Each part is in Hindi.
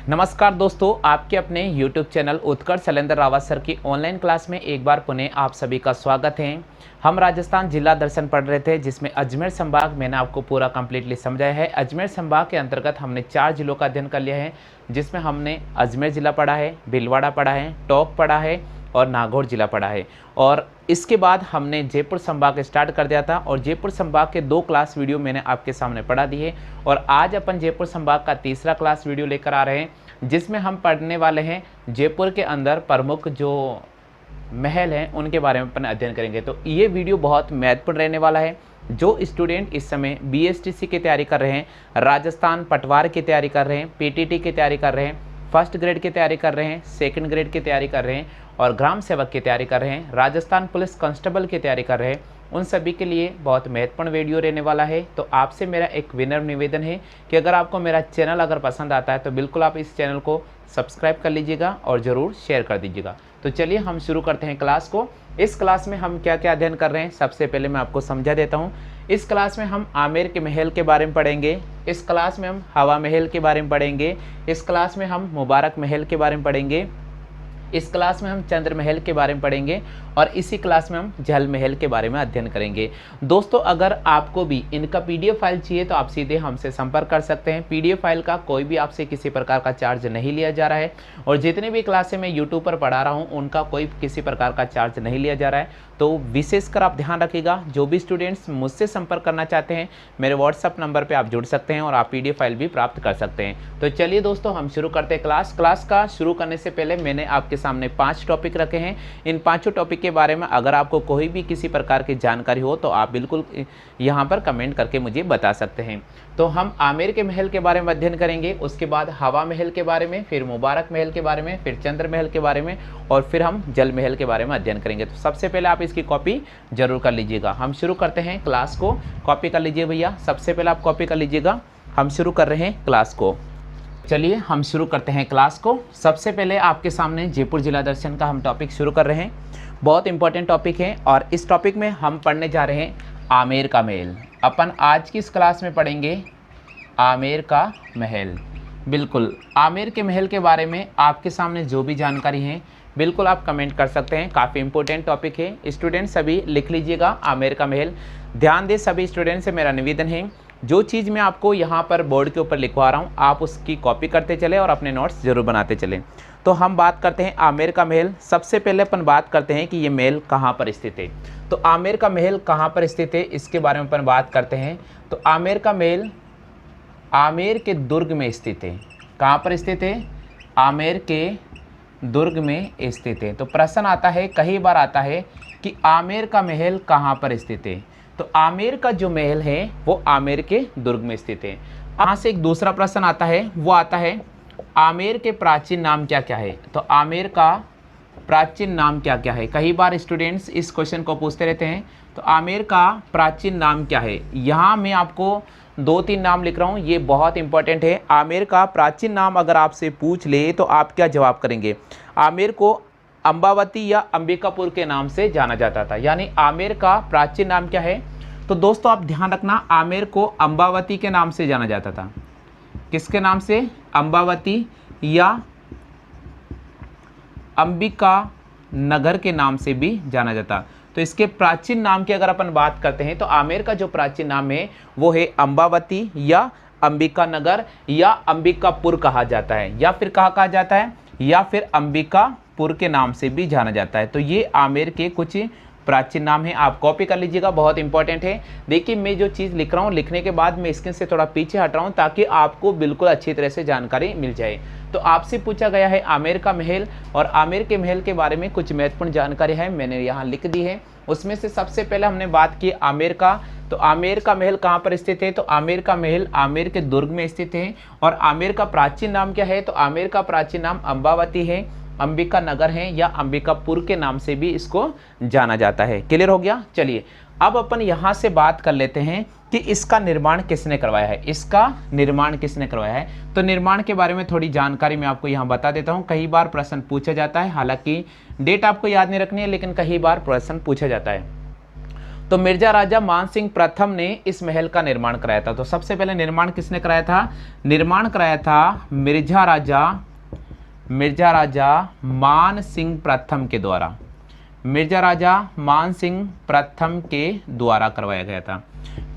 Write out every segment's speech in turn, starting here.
नमस्कार दोस्तों, आपके अपने YouTube चैनल उत्कर्ष शैलेंद्र रावत सर की ऑनलाइन क्लास में एक बार पुनः आप सभी का स्वागत है। हम राजस्थान जिला दर्शन पढ़ रहे थे, जिसमें अजमेर संभाग मैंने आपको पूरा कंप्लीटली समझाया है। अजमेर संभाग के अंतर्गत हमने 4 जिलों का अध्ययन कर लिया है, जिसमें हमने अजमेर जिला पढ़ा है, भीलवाड़ा पढ़ा है, टोंक पढ़ा है और नागौर जिला पढ़ा है। और इसके बाद हमने जयपुर संभाग स्टार्ट कर दिया था और जयपुर संभाग के 2 क्लास वीडियो मैंने आपके सामने पढ़ा दी है। और आज अपन जयपुर संभाग का तीसरा क्लास वीडियो लेकर आ रहे हैं, जिसमें हम पढ़ने वाले हैं जयपुर के अंदर प्रमुख जो महल हैं उनके बारे में अपन अध्ययन करेंगे। तो ये वीडियो बहुत महत्वपूर्ण रहने वाला है। जो स्टूडेंट इस समय BSTC की तैयारी कर रहे हैं, राजस्थान पटवार की तैयारी कर रहे हैं, PTT की तैयारी कर रहे हैं, फर्स्ट ग्रेड की तैयारी कर रहे हैं, सेकंड ग्रेड की तैयारी कर रहे हैं और ग्राम सेवक की तैयारी कर रहे हैं, राजस्थान पुलिस कांस्टेबल की तैयारी कर रहे हैं, उन सभी के लिए बहुत महत्वपूर्ण वीडियो रहने वाला है। तो आपसे मेरा एक विनम्र निवेदन है कि अगर आपको मेरा चैनल अगर पसंद आता है तो बिल्कुल आप इस चैनल को सब्सक्राइब कर लीजिएगा और ज़रूर शेयर कर दीजिएगा। तो चलिए हम शुरू करते हैं क्लास को। इस क्लास में हम क्या क्या अध्ययन कर रहे हैं, सबसे पहले मैं आपको समझा देता हूँ। इस क्लास में हम आमेर के महल के बारे में पढ़ेंगे, इस क्लास में हम हवा महल के बारे में पढ़ेंगे, इस क्लास में हम मुबारक महल के बारे में पढ़ेंगे, इस क्लास में हम चंद्र महल के बारे में पढ़ेंगे और इसी क्लास में हम जल महल के बारे में अध्ययन करेंगे। दोस्तों, अगर आपको भी इनका PDF फाइल चाहिए तो आप सीधे हमसे संपर्क कर सकते हैं। PDF फाइल का कोई भी आपसे किसी प्रकार का चार्ज नहीं लिया जा रहा है और जितने भी क्लासें मैं YouTube पर पढ़ा रहा हूँ उनका कोई किसी प्रकार का चार्ज नहीं लिया जा रहा है। तो विशेषकर आप ध्यान रखिएगा, जो भी स्टूडेंट्स मुझसे संपर्क करना चाहते हैं मेरे WhatsApp नंबर पर आप जुड़ सकते हैं और आप PDF फाइल भी प्राप्त कर सकते हैं। तो चलिए दोस्तों, हम शुरू करते हैं क्लास का शुरू करने से पहले मैंने आपके सामने 5 टॉपिक रखे हैं। इन 5 टॉपिक के बारे में अगर आपको कोई भी किसी प्रकार की जानकारी हो तो आप बिल्कुल यहाँ पर कमेंट करके मुझे बता सकते हैं। तो हम आमेर के महल के बारे में अध्ययन करेंगे, उसके बाद हवा महल के बारे में, फिर मुबारक महल के बारे में, फिर चंद्र महल के बारे में और फिर हम जल महल के बारे में अध्ययन करेंगे। तो सबसे पहले आप इसकी कॉपी जरूर कर लीजिएगा। हम शुरू करते हैं क्लास को। कॉपी कर लीजिए भैया, सबसे पहले आप कॉपी कर लीजिएगा। हम शुरू कर रहे हैं क्लास को। चलिए हम शुरू करते हैं क्लास को। सबसे पहले आपके सामने जयपुर जिला दर्शन का हम टॉपिक शुरू कर रहे हैं। बहुत इंपॉर्टेंट टॉपिक है और इस टॉपिक में हम पढ़ने जा रहे हैं आमेर का महल। अपन आज की इस क्लास में पढ़ेंगे आमेर का महल। बिल्कुल, आमेर के महल के बारे में आपके सामने जो भी जानकारी है बिल्कुल आप कमेंट कर सकते हैं। काफ़ी इंपॉर्टेंट टॉपिक है। स्टूडेंट सभी लिख लीजिएगा आमेर का महल। ध्यान दें सभी स्टूडेंट से मेरा निवेदन है, जो चीज़ मैं आपको यहाँ पर बोर्ड के ऊपर लिखवा रहा हूँ आप उसकी कॉपी करते चले और अपने नोट्स ज़रूर बनाते चलें। तो हम बात करते हैं आमेर का महल। सबसे पहले अपन बात करते हैं कि ये महल कहाँ पर स्थित है। तो आमेर का महल कहाँ पर स्थित है इसके बारे में अपन बात करते हैं। तो आमेर का महल आमेर के दुर्ग में स्थित है। कहाँ पर स्थित है? आमेर के दुर्ग में स्थित है। तो प्रश्न आता है, कई बार आता है कि आमेर का महल कहाँ पर स्थित है। तो आमेर का जो महल है वो आमेर के दुर्ग में स्थित है। यहाँ से एक दूसरा प्रश्न आता है, वो आता है आमेर के प्राचीन नाम क्या क्या है। तो आमेर का प्राचीन नाम क्या क्या है। कई बार स्टूडेंट्स इस क्वेश्चन को पूछते रहते हैं। तो आमेर का प्राचीन नाम क्या है। यहाँ मैं आपको 2-3 नाम लिख रहा हूँ, ये बहुत इंपॉर्टेंट है। आमेर का प्राचीन नाम अगर आपसे पूछ ले तो आप क्या जवाब करेंगे। आमेर को अंबावती या अंबिकापुर के नाम से जाना जाता था, यानी आमेर का प्राचीन नाम क्या है। तो दोस्तों आप ध्यान रखना, आमेर को अंबावती के नाम से जाना जाता था। किसके नाम से? अंबावती या अंबिका नगर के नाम से भी जाना जाता। तो इसके प्राचीन नाम की अगर अपन बात करते हैं तो आमेर का जो प्राचीन नाम है वो है अंबावती या अंबिका नगर या अंबिकापुर कहा जाता है, या फिर कहा जाता है, या फिर अंबिकापुर के नाम से भी जाना जाता है। तो ये आमेर के कुछ प्राचीन नाम है, आप कॉपी कर लीजिएगा, बहुत इंपॉर्टेंट है। देखिए मैं जो चीज़ लिख रहा हूँ लिखने के बाद मैं स्क्रीन से थोड़ा पीछे हट रहा हूँ ताकि आपको बिल्कुल अच्छी तरह से जानकारी मिल जाए। तो आपसे पूछा गया है आमेर का महल और आमेर के महल के बारे में कुछ महत्वपूर्ण जानकारी है, मैंने यहाँ लिख दी है। उसमें से सबसे पहले हमने बात की आमेर का। तो आमेर का महल कहाँ पर स्थित है। तो आमेर का महल आमेर के दुर्ग में स्थित है। और आमेर का प्राचीन नाम क्या है। तो आमेर का प्राचीन नाम अंबावती है, अंबिका नगर है या अंबिकापुर के नाम से भी इसको जाना जाता है। क्लियर हो गया। चलिए अब अपन यहाँ से बात कर लेते हैं कि इसका निर्माण किसने करवाया है। इसका निर्माण किसने करवाया है। तो निर्माण के बारे में थोड़ी जानकारी मैं आपको यहाँ बता देता हूँ। कई बार प्रश्न पूछा जाता है, हालांकि डेट आपको याद नहीं रखनी है लेकिन कई बार प्रश्न पूछा जाता है। तो मिर्जा राजा मान सिंह प्रथम ने इस महल का निर्माण कराया था। तो सबसे पहले निर्माण किसने कराया था? निर्माण कराया था मिर्जा राजा मान सिंह प्रथम के द्वारा। मिर्जा राजा मान सिंह प्रथम के द्वारा करवाया गया था।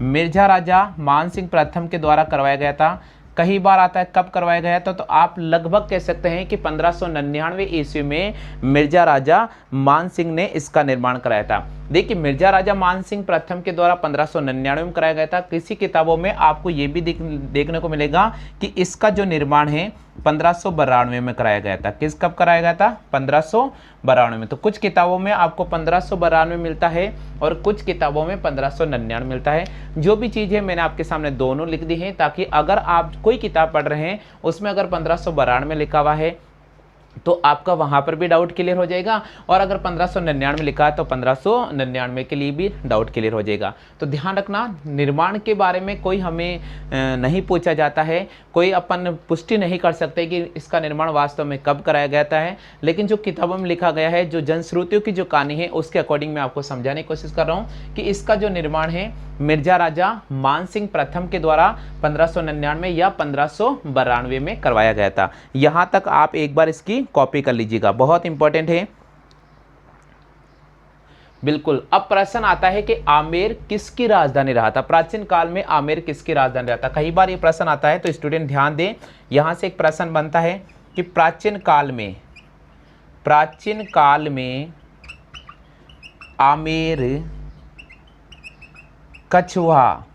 मिर्जा राजा मान सिंह प्रथम के द्वारा करवाया गया था। कई बार आता है कब करवाया गया था, तो आप लगभग कह सकते हैं कि 1599 ईस्वी में मिर्जा राजा मान सिंह ने इसका निर्माण कराया था। देखिए, मिर्जा राजा मान सिंह प्रथम के द्वारा 1599 में कराया गया था। किसी किताबों में आपको ये भी देखने को मिलेगा कि इसका जो निर्माण है 1592 में कराया गया था। कब कराया गया था? 1592 में। तो कुछ किताबों में आपको 1592 मिलता है और कुछ किताबों में 1599 मिलता है। जो भी चीज़ है मैंने आपके सामने दोनों लिख दी है, ताकि अगर आप कोई किताब पढ़ रहे हैं उसमें अगर 1592 में लिखा हुआ है तो आपका वहाँ पर भी डाउट क्लियर हो जाएगा, और अगर 1599 में लिखा है तो 1599 के लिए भी डाउट क्लियर हो जाएगा। तो ध्यान रखना, निर्माण के बारे में कोई हमें नहीं पूछा जाता है, कोई अपन पुष्टि नहीं कर सकते कि इसका निर्माण वास्तव में कब कराया गया है, लेकिन जो किताबों में लिखा गया है, जो जनश्रुतियों की जो कहानी है उसके अकॉर्डिंग मैं आपको समझाने की कोशिश कर रहा हूँ कि इसका जो निर्माण है मिर्जा राजा मान सिंह प्रथम के द्वारा 1599 या 1592 में करवाया गया था। यहाँ तक आप एक बार इसकी कॉपी कर लीजिएगा, बहुत इंपॉर्टेंट है। बिल्कुल। अब प्रश्न आता है कि आमेर किसकी राजधानी रहा था? प्राचीन काल में आमेर किसकी राजधानी रहा था? कई बार ये प्रश्न आता है, तो स्टूडेंट ध्यान दें। यहाँ से एक प्रश्न बनता है कि प्राचीन काल में आमेर कछवाहा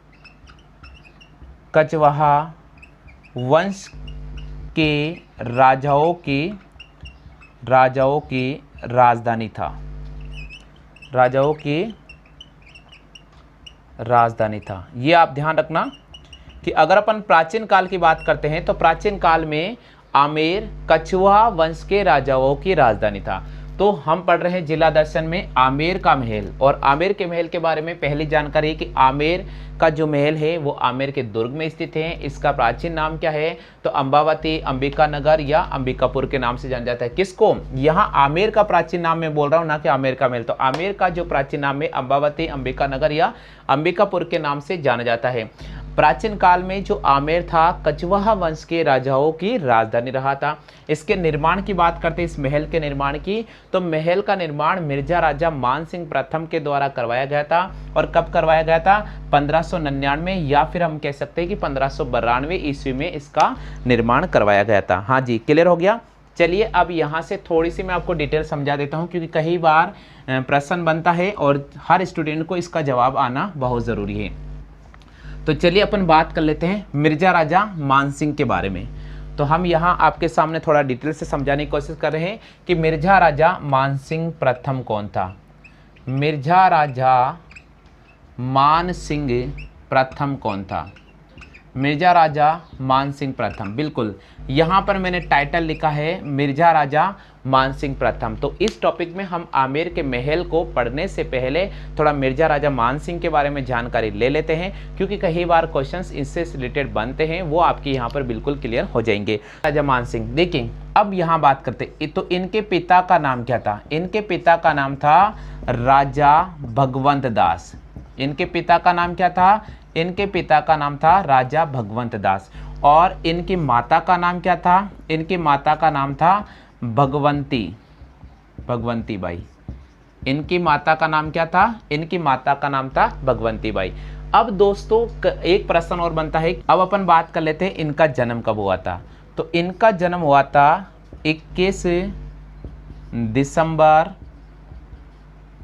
वंश के राजाओं की राजधानी था। ये आप ध्यान रखना कि अगर अपन प्राचीन काल की बात करते हैं तो प्राचीन काल में आमेर कछवाहा वंश के राजाओं की राजधानी था। तो हम पढ़ रहे हैं जिला दर्शन में आमेर का महल, और आमेर के महल के बारे में पहली जानकारी है कि आमेर का जो महल है वो आमेर के दुर्ग में स्थित है। इसका प्राचीन नाम क्या है? तो अंबावती, अंबिका नगर या अंबिकापुर के नाम से जाना जाता है। किसको? यहाँ आमेर का प्राचीन नाम मैं बोल रहा हूँ, ना कि आमेर का महल। तो आमेर का जो प्राचीन नाम है अंबावती, अंबिका नगर या अंबिकापुर के नाम से जाना जाता है। प्राचीन काल में जो आमेर था कछवाहा वंश के राजाओं की राजधानी रहा था। इसके निर्माण की बात करते हैं, इस महल के निर्माण की, तो महल का निर्माण मिर्जा राजा मान सिंह प्रथम के द्वारा करवाया गया था। और कब करवाया गया था? 1599 या फिर हम कह सकते हैं कि 1592 ईस्वी में इसका निर्माण करवाया गया था। हाँ जी, क्लियर हो गया। चलिए अब यहाँ से थोड़ी सी मैं आपको डिटेल समझा देता हूँ, क्योंकि कई बार प्रश्न बनता है और हर स्टूडेंट को इसका जवाब आना बहुत ज़रूरी है। तो चलिए अपन बात कर लेते हैं मिर्जा राजा मान सिंह के बारे में। तो हम यहाँ आपके सामने थोड़ा डिटेल से समझाने की कोशिश कर रहे हैं कि मिर्जा राजा मान सिंह प्रथम कौन था। मिर्जा राजा मान सिंह प्रथम कौन था? मिर्जा राजा मान सिंह प्रथम, बिल्कुल यहाँ पर मैंने टाइटल लिखा है मिर्जा राजा मान सिंह प्रथम। तो इस टॉपिक में हम आमेर के महल को पढ़ने से पहले थोड़ा मिर्जा राजा मान सिंह के बारे में जानकारी ले लेते हैं, क्योंकि कई बार क्वेश्चंस इससे रिलेटेड बनते हैं, वो आपके यहाँ पर बिल्कुल क्लियर हो जाएंगे। राजा मान सिंह, देखिए अब यहाँ बात करते हैं, तो इनके पिता का नाम क्या था? इनके पिता का नाम था राजा भगवंत दास। इनके पिता का नाम क्या था? इनके पिता का नाम था राजा भगवंत दास। और इनकी माता का नाम क्या था? इनकी माता का नाम था भगवंती बाई। इनकी माता का नाम क्या था? इनकी माता का नाम था भगवंती बाई। अब दोस्तों एक प्रश्न और बनता है, अब अपन बात कर लेते हैं इनका जन्म कब हुआ था। तो इनका जन्म हुआ था 21 दिसंबर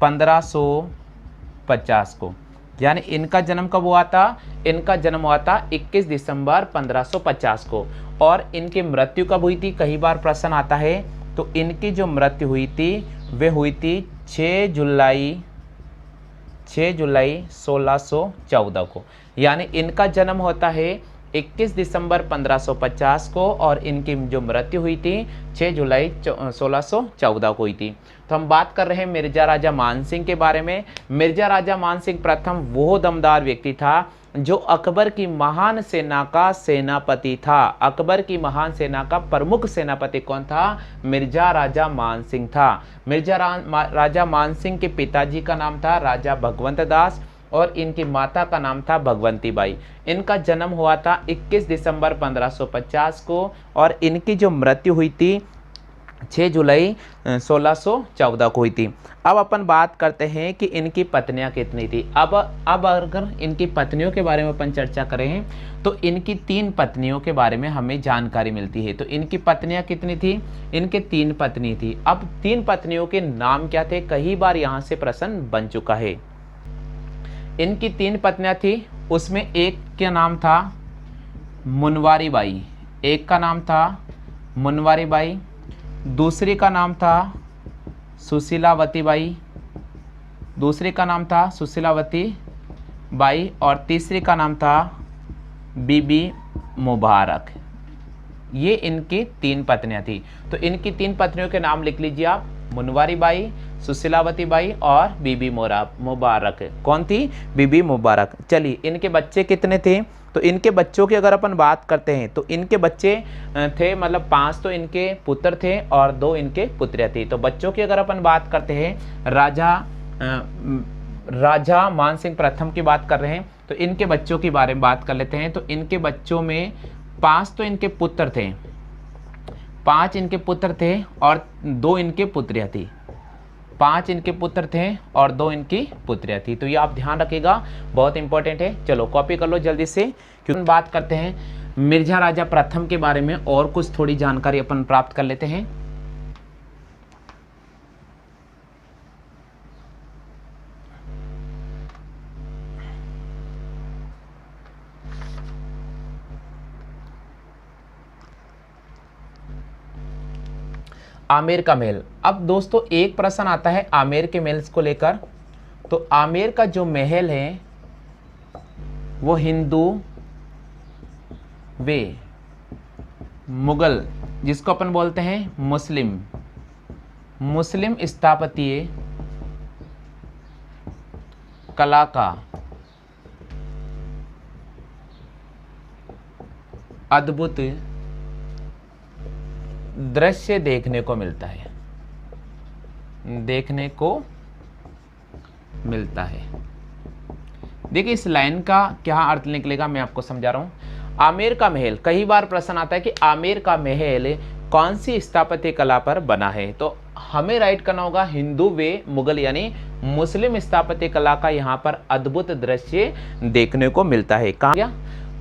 1550 को। यानी इनका जन्म कब हुआ था? इनका जन्म हुआ था 21 दिसंबर 1550 को। और इनकी मृत्यु कब हुई थी? कई बार प्रश्न आता है। तो इनकी जो मृत्यु हुई थी वे हुई थी 6 जुलाई 1614 को। यानी इनका जन्म होता है 21 दिसंबर 1550 को और इनकी जो मृत्यु हुई थी 6 जुलाई 1614 को हुई थी। तो हम बात कर रहे हैं मिर्जा राजा मान सिंह के बारे में। मिर्जा राजा मान सिंह प्रथम वो दमदार व्यक्ति था जो अकबर की महान सेना का सेनापति था। अकबर की महान सेना का प्रमुख सेनापति कौन था? मिर्जा राजा मान सिंह था। राजा मान सिंह के पिताजी का नाम था राजा भगवंत दास और इनकी माता का नाम था भगवंती बाई। इनका जन्म हुआ था 21 दिसंबर 1550 को और इनकी जो मृत्यु हुई थी 6 जुलाई 1614 को हुई थी। अब अपन बात करते हैं कि इनकी पत्नियां कितनी थी। अब अगर इनकी पत्नियों के बारे में अपन चर्चा करें तो इनकी 3 पत्नियों के बारे में हमें जानकारी मिलती है। तो इनकी पत्नियां कितनी थी? इनके 3 पत्नी थी। अब 3 पत्नियों के नाम क्या थे? कई बार यहाँ से प्रश्न बन चुका है। इनकी 3 पत्नियां थी, उसमें एक का नाम था मुनवारी बाई, एक का नाम था मुनवारी बाई, दूसरी का नाम था सुशीलावती बाई, दूसरी का नाम था सुशीलावती बाई और तीसरी का नाम था बीबी मुबारक। ये इनकी 3 पत्नियां थी। तो इनकी 3 पत्नियों के नाम लिख लीजिए आप, मुनवारी बाई, सुशीलावती बाई और बीबी मुबारक। कौन थी? बीबी मुबारक। चलिए, इनके बच्चे कितने थे? तो इनके बच्चों की अगर अपन बात करते हैं तो इनके बच्चे थे, मतलब 5 तो इनके पुत्र थे और 2 इनके पुत्रियां थी। तो बच्चों की अगर अपन बात करते हैं, राजा मान सिंह प्रथम की बात कर रहे हैं तो इनके बच्चों के बारे में बात कर लेते हैं। तो इनके बच्चों में 5 तो इनके पुत्र थे, 5 इनके पुत्र थे और 2 इनके पुत्रियां थी। 5 इनके पुत्र थे और 2 इनकी पुत्रियां थी। तो ये आप ध्यान रखिएगा, बहुत इंपॉर्टेंट है। चलो कॉपी कर लो जल्दी से, क्योंकि बात करते हैं मिर्जा राजा प्रथम के बारे में और कुछ थोड़ी जानकारी अपन प्राप्त कर लेते हैं। आमेर का महल। अब दोस्तों एक प्रश्न आता है आमेर के महल को लेकर। तो आमेर का जो महल है वो हिंदू वे मुगल, जिसको अपन बोलते हैं मुस्लिम स्थापत्य कला का अद्भुत दृश्य देखने को मिलता है, देखिए इस लाइन का क्या अर्थ निकलेगा मैं आपको समझा रहा हूं। आमेर का महल, कई बार प्रश्न आता है कि आमेर का महल कौन सी स्थापत्य कला पर बना है। तो हमें राइट करना होगा हिंदू वे मुगल, यानी मुस्लिम स्थापत्य कला का यहाँ पर अद्भुत दृश्य देखने को मिलता है। कहाँ?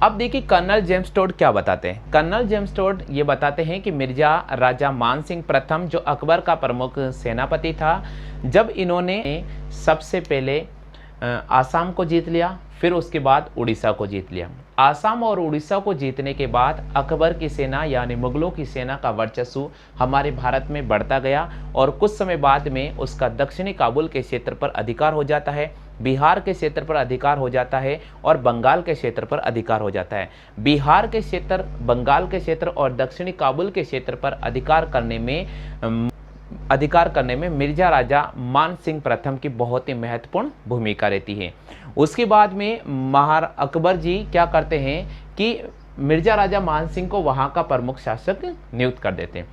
अब देखिए कर्नल जेम्स टोड क्या बताते हैं। कर्नल जेम्स टोड ये बताते हैं कि मिर्जा राजा मान सिंह प्रथम जो अकबर का प्रमुख सेनापति था, जब इन्होंने सबसे पहले आसाम को जीत लिया, फिर उसके बाद उड़ीसा को जीत लिया। आसाम और उड़ीसा को जीतने के बाद अकबर की सेना यानी मुगलों की सेना का वर्चस्व हमारे भारत में बढ़ता गया और कुछ समय बाद में उसका दक्षिणी काबुल के क्षेत्र पर अधिकार हो जाता है, बिहार के क्षेत्र पर अधिकार हो जाता है और बंगाल के क्षेत्र पर अधिकार हो जाता है। बिहार के क्षेत्र, बंगाल के क्षेत्र और दक्षिणी काबुल के क्षेत्र पर अधिकार करने में मिर्जा राजा मान सिंह प्रथम की बहुत ही महत्वपूर्ण भूमिका रहती है। उसके बाद में अकबर जी क्या करते हैं कि मिर्जा राजा मान सिंह को वहाँ का प्रमुख शासक नियुक्त कर देते हैं।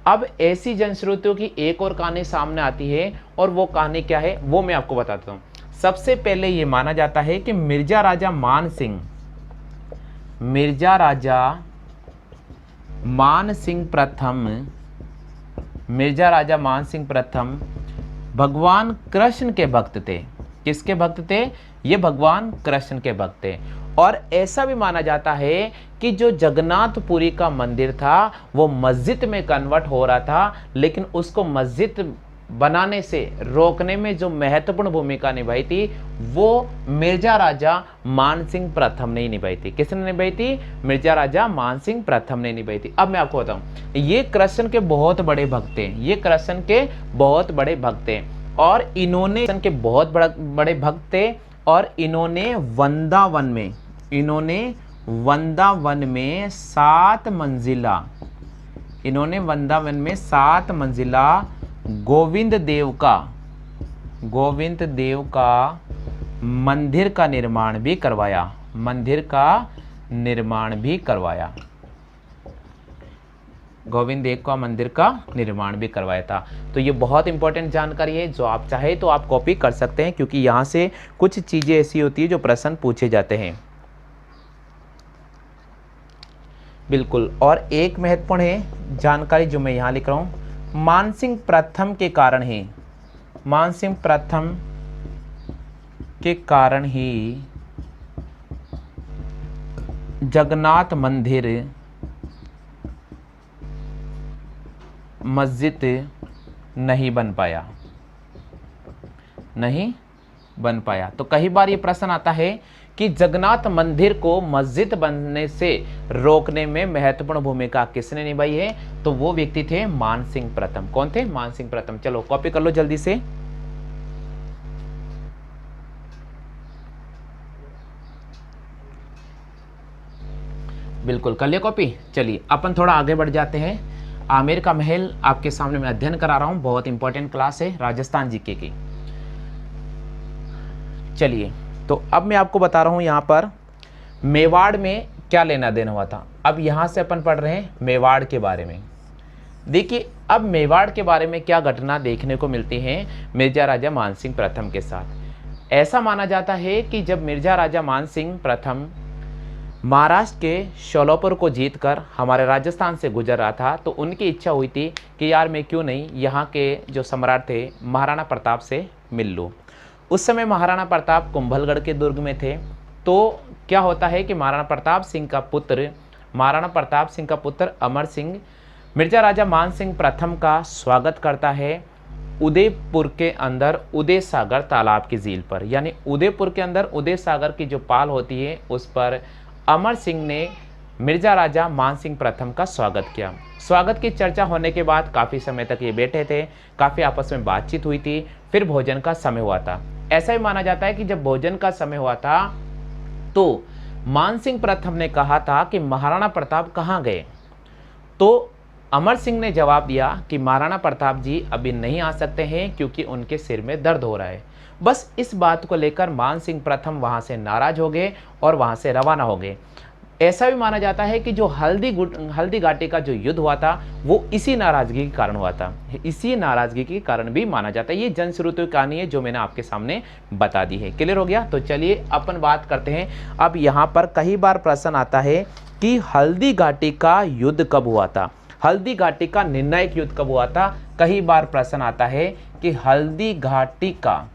अब ऐसी जनश्रुतियों की एक और कहानी सामने आती है और वो कहानी क्या है वो मैं आपको बताता हूँ। सबसे पहले ये माना जाता है कि मिर्जा राजा मान सिंह प्रथम भगवान कृष्ण के भक्त थे। किसके भक्त थे? ये भगवान कृष्ण के भक्त थे। और ऐसा भी माना जाता है कि जो जगन्नाथपुरी का मंदिर था वो मस्जिद में कन्वर्ट हो रहा था, लेकिन उसको मस्जिद बनाने से रोकने में जो महत्वपूर्ण भूमिका निभाई थी वो मिर्जा राजा मान सिंह प्रथम ने निभाई थी। किसने निभाई थी? मिर्जा राजा मान सिंह प्रथम ने निभाई थी। अब मैं आपको बताऊं, ये कृष्ण के बहुत बड़े भक्त हैं, ये कृष्ण के बहुत बड़े भक्त हैं और इन्होंने कृष्ण के बहुत बड़े भक्त थे और इन्होंने वृंदावन में 7 मंजिला गोविंद देव का मंदिर का निर्माण भी करवाया। मंदिर का निर्माण भी करवाया। गोविंद एक का मंदिर का निर्माण भी करवाया था। तो ये बहुत इंपॉर्टेंट जानकारी है, जो आप चाहे तो आप कॉपी कर सकते हैं, क्योंकि यहाँ से कुछ चीज़ें ऐसी होती है जो प्रश्न पूछे जाते हैं। बिल्कुल। और एक महत्वपूर्ण है जानकारी जो मैं यहाँ लिख रहा हूँ, मानसिंह प्रथम के कारण ही, मानसिंह प्रथम के कारण ही जगन्नाथ मंदिर मस्जिद नहीं बन पाया, नहीं बन पाया। तो कई बार ये प्रश्न आता है कि जगन्नाथ मंदिर को मस्जिद बनने से रोकने में महत्वपूर्ण भूमिका किसने निभाई है? तो वो व्यक्ति थे मानसिंह प्रथम। कौन थे? मानसिंह प्रथम। चलो कॉपी कर लो जल्दी से। बिल्कुल कर लिया कॉपी। चलिए अपन थोड़ा आगे बढ़ जाते हैं। आमेर का महल आपके सामने मैं अध्ययन करा रहा हूं, बहुत इंपॉर्टेंट क्लास है राजस्थान जीके की। चलिए तो अब मैं आपको बता रहा हूं यहां पर मेवाड़ में क्या लेना देना हुआ था। अब यहां से अपन पढ़ रहे हैं मेवाड़ के बारे में। देखिए अब मेवाड़ के बारे में क्या घटना देखने को मिलती है मिर्जा राजा मानसिंह प्रथम के साथ। ऐसा माना जाता है कि जब मिर्जा राजा मानसिंह प्रथम महाराष्ट्र के शोलापुर को जीतकर हमारे राजस्थान से गुजर रहा था, तो उनकी इच्छा हुई थी कि यार मैं क्यों नहीं यहाँ के जो सम्राट थे महाराणा प्रताप से मिल लूँ। उस समय महाराणा प्रताप कुंभलगढ़ के दुर्ग में थे। तो क्या होता है कि महाराणा प्रताप सिंह का पुत्र अमर सिंह मिर्जा राजा मानसिंह प्रथम का स्वागत करता है उदयपुर के अंदर उदय सागर तालाब की झील पर। यानी उदयपुर के अंदर उदय सागर की जो पाल होती है उस पर अमर सिंह ने मिर्जा राजा मानसिंह प्रथम का स्वागत किया। स्वागत की चर्चा होने के बाद काफ़ी समय तक ये बैठे थे, काफ़ी आपस में बातचीत हुई थी। फिर भोजन का समय हुआ था। ऐसा ही माना जाता है कि जब भोजन का समय हुआ था तो मानसिंह प्रथम ने कहा था कि महाराणा प्रताप कहाँ गए। तो अमर सिंह ने जवाब दिया कि महाराणा प्रताप जी अभी नहीं आ सकते हैं क्योंकि उनके सिर में दर्द हो रहा है। बस इस बात को लेकर मानसिंह प्रथम वहां से नाराज हो गए और वहां से रवाना हो गए। ऐसा भी माना जाता है कि जो हल्दी घाटी का जो युद्ध हुआ था वो इसी नाराजगी के कारण हुआ था। इसी नाराजगी के कारण भी माना जाता है। ये जनश्रुति की कहानी है जो मैंने आपके सामने बता दी है। क्लियर हो गया? तो चलिए अपन बात करते हैं। अब यहाँ पर कई बार प्रश्न आता है कि हल्दी घाटी का युद्ध कब हुआ था, हल्दी घाटी का निर्णायक युद्ध कब हुआ था। कई बार प्रश्न आता है कि हल्दी घाटी का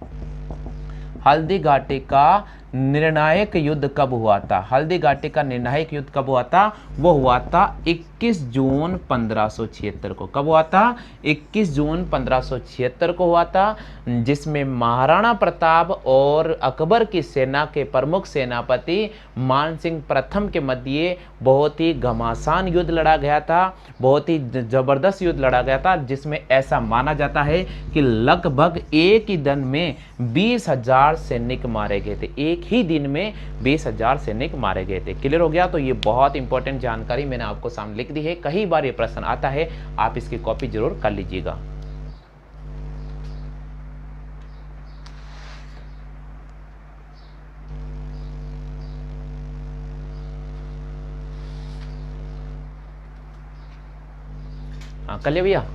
निर्णायक युद्ध कब हुआ था। हल्दी घाटी का निर्णायक युद्ध कब हुआ था? वो हुआ था 21 जून 1576 को। कब हुआ था? 21 जून 1576 को हुआ था, जिसमें महाराणा प्रताप और अकबर की सेना के प्रमुख सेनापति मानसिंह प्रथम के मध्य बहुत ही घमासान युद्ध लड़ा गया था, बहुत ही जबरदस्त युद्ध लड़ा गया था, जिसमें ऐसा माना जाता है कि लगभग एक ही दिन में 20,000 सैनिक मारे गए थे। एक ही दिन में 20,000 सैनिक मारे गए थे। क्लियर हो गया? तो ये बहुत इंपॉर्टेंट जानकारी मैंने आपको सामने लिख दी है। कई बार ये प्रश्न आता है, आप इसकी कॉपी जरूर कर लीजिएगा। हाँ कर लिया भैया।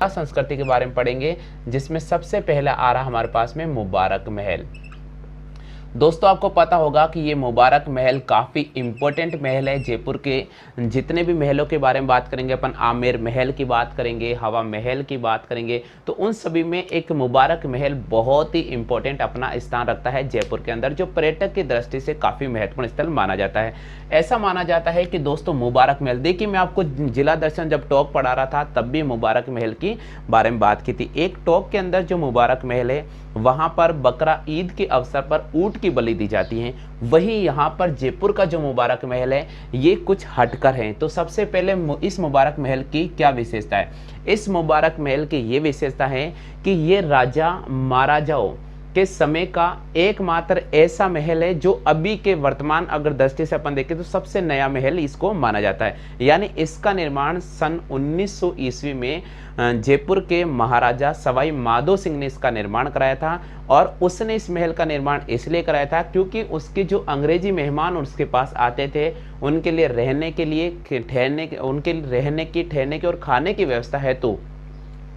संस्कृति के बारे में पढ़ेंगे, जिसमें सबसे पहला आ रहा हमारे पास में मुबारक महल। दोस्तों आपको पता होगा कि ये मुबारक महल काफ़ी इम्पोर्टेंट महल है। जयपुर के जितने भी महलों के बारे में बात करेंगे अपन, आमेर महल की बात करेंगे, हवा महल की बात करेंगे, तो उन सभी में एक मुबारक महल बहुत ही इम्पोर्टेंट अपना स्थान रखता है जयपुर के अंदर, जो पर्यटक की दृष्टि से काफ़ी महत्वपूर्ण स्थल माना जाता है। ऐसा माना जाता है कि दोस्तों मुबारक महल, देखिए मैं आपको जिला दर्शन जब टॉक पढ़ा रहा था तब भी मुबारक महल की बारे में बात की थी। एक टॉक के अंदर जो मुबारक महल है वहाँ पर बकरा ईद के अवसर पर ऊँट की बलि दी जाती है। वही यहाँ पर जयपुर का जो मुबारक महल है ये कुछ हटकर है। तो सबसे पहले इस मुबारक महल की क्या विशेषता है? इस मुबारक महल की ये विशेषता है कि ये राजा महाराजाओं के समय का एकमात्र ऐसा महल है जो अभी के वर्तमान अगर दृष्टि से अपन देखें तो सबसे नया महल इसको माना जाता है। यानी इसका निर्माण सन 1900 ईस्वी में जयपुर के महाराजा सवाई माधो सिंह ने इसका निर्माण कराया था। और उसने इस महल का निर्माण इसलिए कराया था क्योंकि उसके जो अंग्रेजी मेहमान उसके पास आते थे उनके लिए रहने के लिए ठहरने की और खाने की व्यवस्था हेतु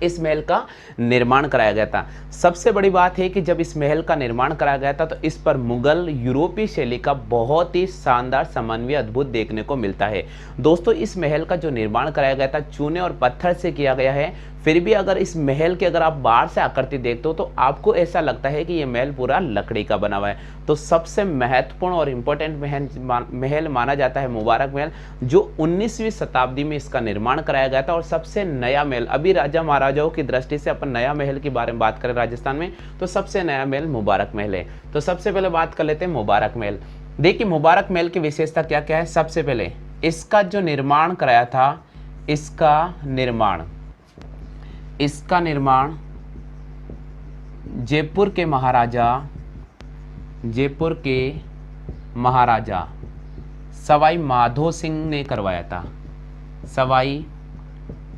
इस महल का निर्माण कराया गया था। सबसे बड़ी बात है कि जब इस महल का निर्माण कराया गया था तो इस पर मुगल यूरोपीय शैली का बहुत ही शानदार समन्वय अद्भुत देखने को मिलता है। दोस्तों, इस महल का जो निर्माण कराया गया था चूने और पत्थर से किया गया है। फिर भी अगर इस महल के अगर आप बाहर से आकृति देखते हो तो आपको ऐसा लगता है कि ये महल पूरा लकड़ी का बना हुआ है। तो सबसे महत्वपूर्ण और इम्पोर्टेंट महल माना जाता है मुबारक महल, जो 19वीं शताब्दी में इसका निर्माण कराया गया था। और सबसे नया महल, अभी राजा महाराजाओं की दृष्टि से अपन नया महल के बारे में बात करें राजस्थान में तो सबसे नया महल मुबारक महल है। तो सबसे पहले बात कर लेते हैं मुबारक महल। देखिए मुबारक महल की विशेषता क्या क्या है। सबसे पहले इसका जो निर्माण कराया था, इसका निर्माण जयपुर के महाराजा सवाई माधो सिंह ने करवाया था। सवाई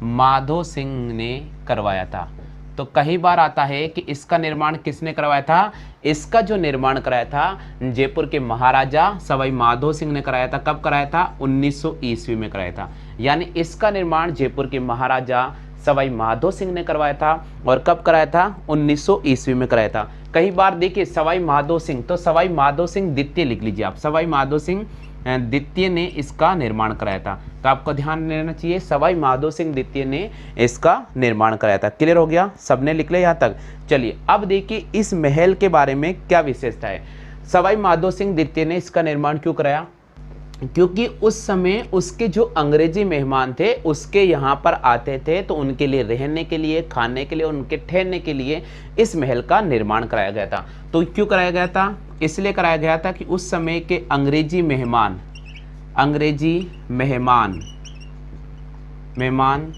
माधो सिंह ने करवाया था। तो कई बार आता है कि इसका निर्माण किसने करवाया था। इसका जो निर्माण कराया था जयपुर के महाराजा सवाई माधो सिंह ने कराया था। कब कराया था? 1900 ईस्वी में कराया था। यानी इसका निर्माण जयपुर के महाराजा सवाई माधो सिंह ने करवाया था। और कब कराया था? 1900 ईस्वी में कराया था। कई बार देखिए सवाई माधो सिंह, तो सवाई माधो सिंह द्वितीय लिख लीजिए आप। सवाई माधो सिंह द्वितीय ने इसका निर्माण कराया था। तो आपको ध्यान देना चाहिए सवाई माधो सिंह द्वितीय ने इसका निर्माण कराया था। क्लियर हो गया? सबने लिख लिया यहाँ तक? चलिए अब देखिए इस महल के बारे में क्या विशेषता है। सवाई माधो सिंह द्वितीय ने इसका निर्माण क्यों कराया? क्योंकि उस समय उसके जो अंग्रेजी मेहमान थे उसके यहाँ पर आते थे तो उनके लिए रहने के लिए, खाने के लिए, उनके ठहरने के लिए इस महल का निर्माण कराया गया था। तो क्यों कराया गया था? इसलिए कराया गया था कि उस समय के अंग्रेजी मेहमान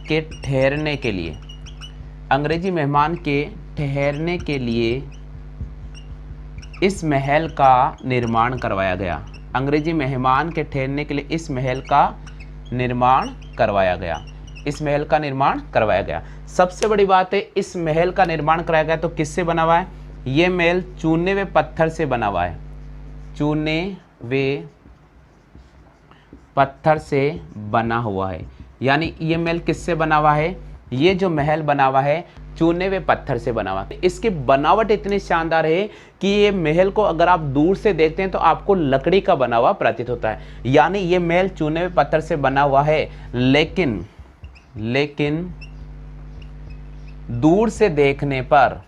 के ठहरने के लिए, अंग्रेजी मेहमान के ठहरने के लिए इस महल का निर्माण करवाया गया। अंग्रेजी मेहमान के ठहरने के लिए इस महल का निर्माण करवाया गया। इस महल का निर्माण करवाया गया। सबसे बड़ी बात है इस महल का निर्माण कराया गया तो किससे बना हुआ है? ये महल चूने व पत्थर से बना हुआ है। चूने व पत्थर से बना हुआ है। यानी ये महल किससे बना हुआ है? ये जो महल बना हुआ है चूने व पत्थर से बना हुआ है। इसकी बनावट इतनी शानदार है कि ये महल को अगर आप दूर से देखते हैं तो आपको लकड़ी का बना हुआ प्रतीत होता है। यानी ये महल चूने व पत्थर से बना हुआ है, लेकिन दूर से देखने पर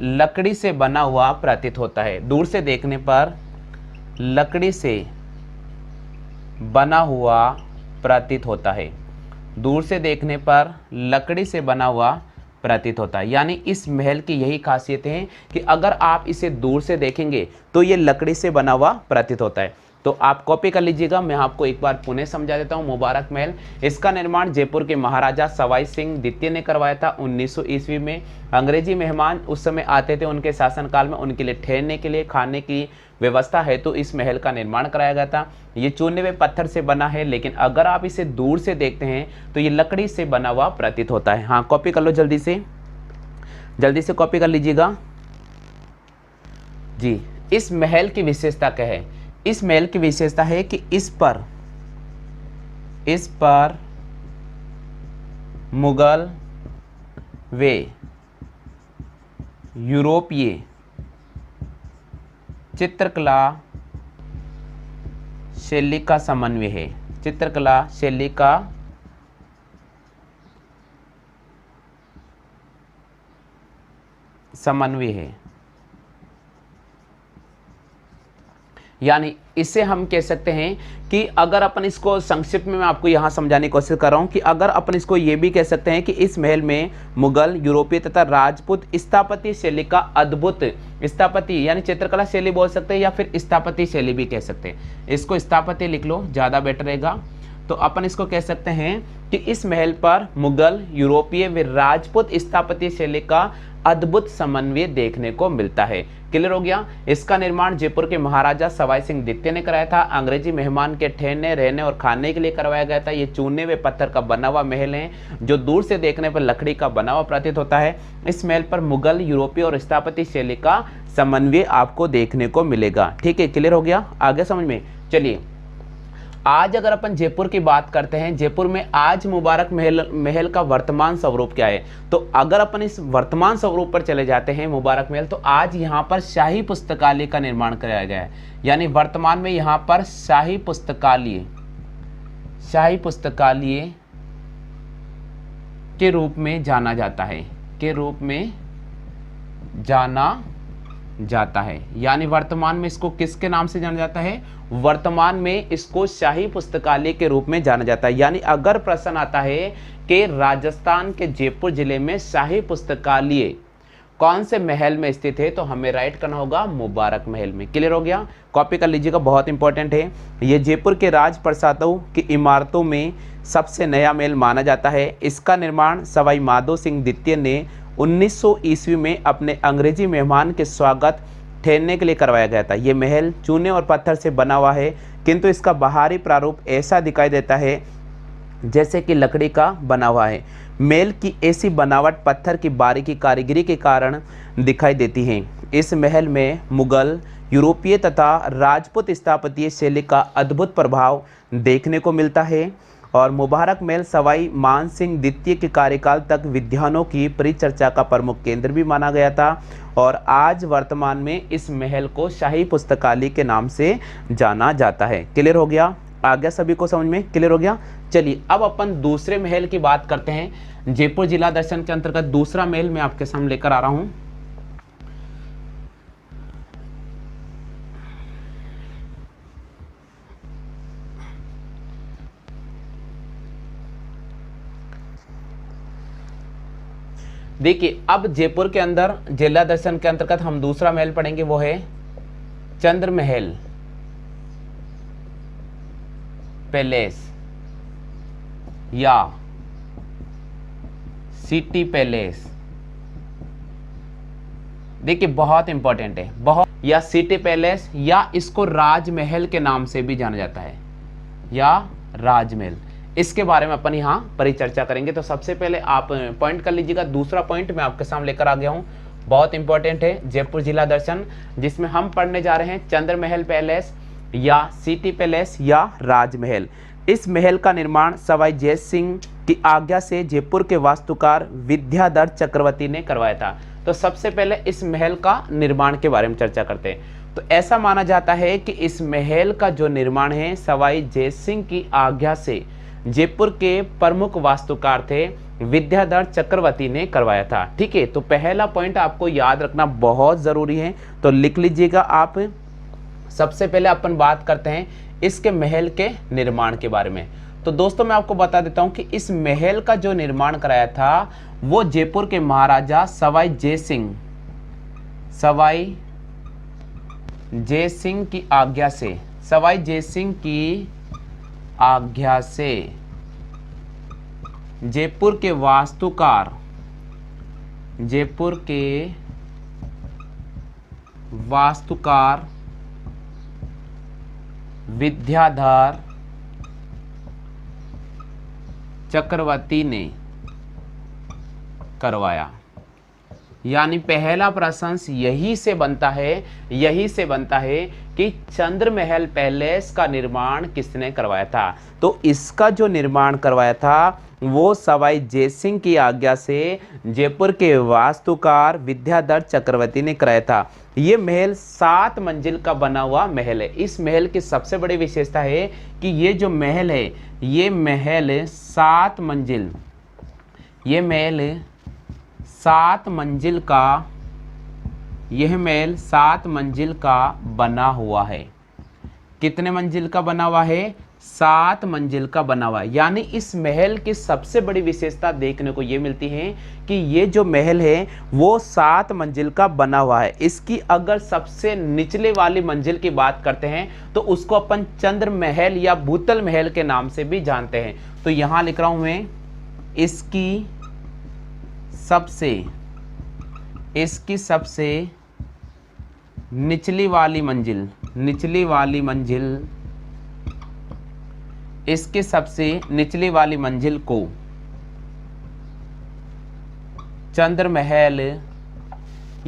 लकड़ी से बना हुआ प्रतीत होता है। दूर से देखने पर लकड़ी से बना हुआ प्रतीत होता है। दूर से देखने पर लकड़ी से बना हुआ प्रतीत होता है। यानी इस महल की यही खासियत है कि अगर आप इसे दूर से देखेंगे तो ये लकड़ी से बना हुआ प्रतीत होता है। तो आप कॉपी कर लीजिएगा। मैं आपको एक बार पुनः समझा देता हूँ। मुबारक महल, इसका निर्माण जयपुर के महाराजा सवाई सिंह द्वितीय ने करवाया था 1900 ईस्वी में। अंग्रेजी मेहमान उस समय आते थे, उनके शासनकाल में उनके लिए ठहरने के लिए, खाने की व्यवस्था है तो इस महल का निर्माण कराया गया था। ये चूने व पत्थर से बना है, लेकिन अगर आप इसे दूर से देखते हैं तो ये लकड़ी से बना हुआ प्रतीत होता है। हाँ, कॉपी कर लो जल्दी से कॉपी कर लीजिएगा जी। इस महल की विशेषता क्या है? इस महल की विशेषता है कि इस पर मुगल व यूरोपीय चित्रकला शैली का समन्वय है। चित्रकला शैली का समन्वय है। यानी इसे हम कह सकते हैं कि अगर अपन इसको संक्षिप्त में मैं आपको यहाँ समझाने की कोशिश कर रहा हूँ कि अगर अपन इसको ये भी कह सकते हैं कि इस महल में मुगल, यूरोपीय तथा राजपूत स्थापत्य शैली का अद्भुत स्थापत्य यानी चित्रकला शैली बोल सकते हैं या फिर स्थापत्य शैली भी कह सकते हैं। इसको स्थापत्य लिख लो, ज़्यादा बेटर रहेगा। तो अपन इसको कह सकते हैं कि इस महल पर मुगल, यूरोपीय व राजपूत स्थापत्य शैली का अद्भुत समन्वय देखने को मिलता है। क्लियर हो गया। इसका निर्माण जयपुर के महाराजा सवाई सिंह द्वितीय ने कराया था। अंग्रेजी मेहमान के ठहरने, रहने और खाने के लिए करवाया गया था। ये चूने व पत्थर का बना हुआ महल है जो दूर से देखने पर लकड़ी का बना हुआ प्रतीत होता है। इस महल पर मुगल, यूरोपीय और स्थापत्य शैली का समन्वय आपको देखने को मिलेगा। ठीक है, क्लियर हो गया, आगे समझ में। चलिए, आज अगर अपन जयपुर की बात करते हैं, जयपुर में आज मुबारक महल का वर्तमान स्वरूप क्या है, तो अगर अपन इस वर्तमान स्वरूप पर चले जाते हैं मुबारक महल, तो आज यहाँ पर शाही पुस्तकालय का निर्माण कराया गया है। यानी वर्तमान में यहाँ पर शाही पुस्तकालय के रूप में जाना जाता है, यानी वर्तमान में इसको किसके नाम से जाना जाता है, वर्तमान में इसको शाही पुस्तकालय के रूप में जाना जाता है। यानी अगर प्रश्न आता है कि राजस्थान के जयपुर जिले में शाही पुस्तकालय कौन से महल में स्थित है, तो हमें राइट करना होगा मुबारक महल में। क्लियर हो गया, कॉपी कर लीजिएगा, बहुत इंपॉर्टेंट है। यह जयपुर के राजप्रासादों की इमारतों में सबसे नया महल माना जाता है। इसका निर्माण सवाई माधो सिंह द्वितीय ने 1900 ईस्वी में अपने अंग्रेजी मेहमान के स्वागत ठहरने के लिए करवाया गया था। ये महल चूने और पत्थर से बना हुआ है, किंतु इसका बाहरी प्रारूप ऐसा दिखाई देता है जैसे कि लकड़ी का बना हुआ है। महल की ऐसी बनावट पत्थर की बारीकी कारीगरी के कारण दिखाई देती है। इस महल में मुगल, यूरोपीय तथा राजपूत स्थापत्य शैली का अद्भुत प्रभाव देखने को मिलता है। और मुबारक महल सवाई मान सिंह द्वितीय के कार्यकाल तक विद्वानों की परिचर्चा का प्रमुख केंद्र भी माना गया था। और आज वर्तमान में इस महल को शाही पुस्तकालय के नाम से जाना जाता है। क्लियर हो गया, आ गया सभी को समझ में, क्लियर हो गया। चलिए, अब अपन दूसरे महल की बात करते हैं। जयपुर जिला दर्शन के अंतर्गत दूसरा महल मैं आपके सामने लेकर आ रहा हूँ। देखिए, अब जयपुर के अंदर जिला दर्शन के अंतर्गत हम दूसरा महल पढ़ेंगे, वो है चंद्र महल पैलेस या सिटी पैलेस। देखिए, बहुत इंपॉर्टेंट है, बहुत, या सिटी पैलेस या इसको राजमहल के नाम से भी जाना जाता है, या राजमहल। इसके बारे में अपन यहाँ परिचर्चा करेंगे। तो सबसे पहले आप पॉइंट कर लीजिएगा। दूसरा पॉइंट मैं आपके सामने लेकर आ गया हूँ, बहुत इंपॉर्टेंट है, जयपुर जिला दर्शन, जिसमें हम पढ़ने जा रहे हैं चंद्र महल पैलेस या सिटी पैलेस या राजमहल। इस महल का निर्माण सवाई जय सिंह की आज्ञा से जयपुर के वास्तुकार विद्याधर चक्रवर्ती ने करवाया था। तो सबसे पहले इस महल का निर्माण के बारे में चर्चा करते हैं। तो ऐसा माना जाता है कि इस महल का जो निर्माण है सवाई जय सिंह की आज्ञा से जयपुर के प्रमुख वास्तुकार थे विद्याधर चक्रवर्ती ने करवाया था। ठीक है, तो पहला पॉइंट आपको याद रखना बहुत जरूरी है, तो लिख लीजिएगा आप। सबसे पहले अपन बात करते हैं इसके महल के निर्माण के बारे में। तो दोस्तों, मैं आपको बता देता हूं कि इस महल का जो निर्माण कराया था वो जयपुर के महाराजा सवाई जय सिंह की आज्ञा से, सवाई जय सिंह की आज्ञा से जयपुर के वास्तुकार विद्याधर चक्रवर्ती ने करवाया। यानी पहला प्रश्न यही से बनता है कि चंद्र महल पैलेस का निर्माण किसने करवाया था। तो इसका जो निर्माण करवाया था वो सवाई जय सिंह की आज्ञा से जयपुर के वास्तुकार विद्याधर चक्रवर्ती ने कराया था। ये महल 7 मंजिल का बना हुआ महल है। इस महल की सबसे बड़ी विशेषता है कि ये जो महल है, ये महल 7 मंजिल का बना हुआ है। कितने मंजिल का बना हुआ है? 7 मंजिल का बना हुआ है। यानी इस महल की सबसे बड़ी विशेषता देखने को ये मिलती है कि ये जो महल है वो 7 मंजिल का बना हुआ है। इसकी अगर सबसे निचले वाली मंजिल की बात करते हैं तो उसको अपन चंद्र महल या भूतल महल के नाम से भी जानते हैं। तो यहां लिख रहा हूं मैं, इसकी सबसे निचली वाली मंजिल, इसके सबसे निचली वाली मंजिल को चंद्र महल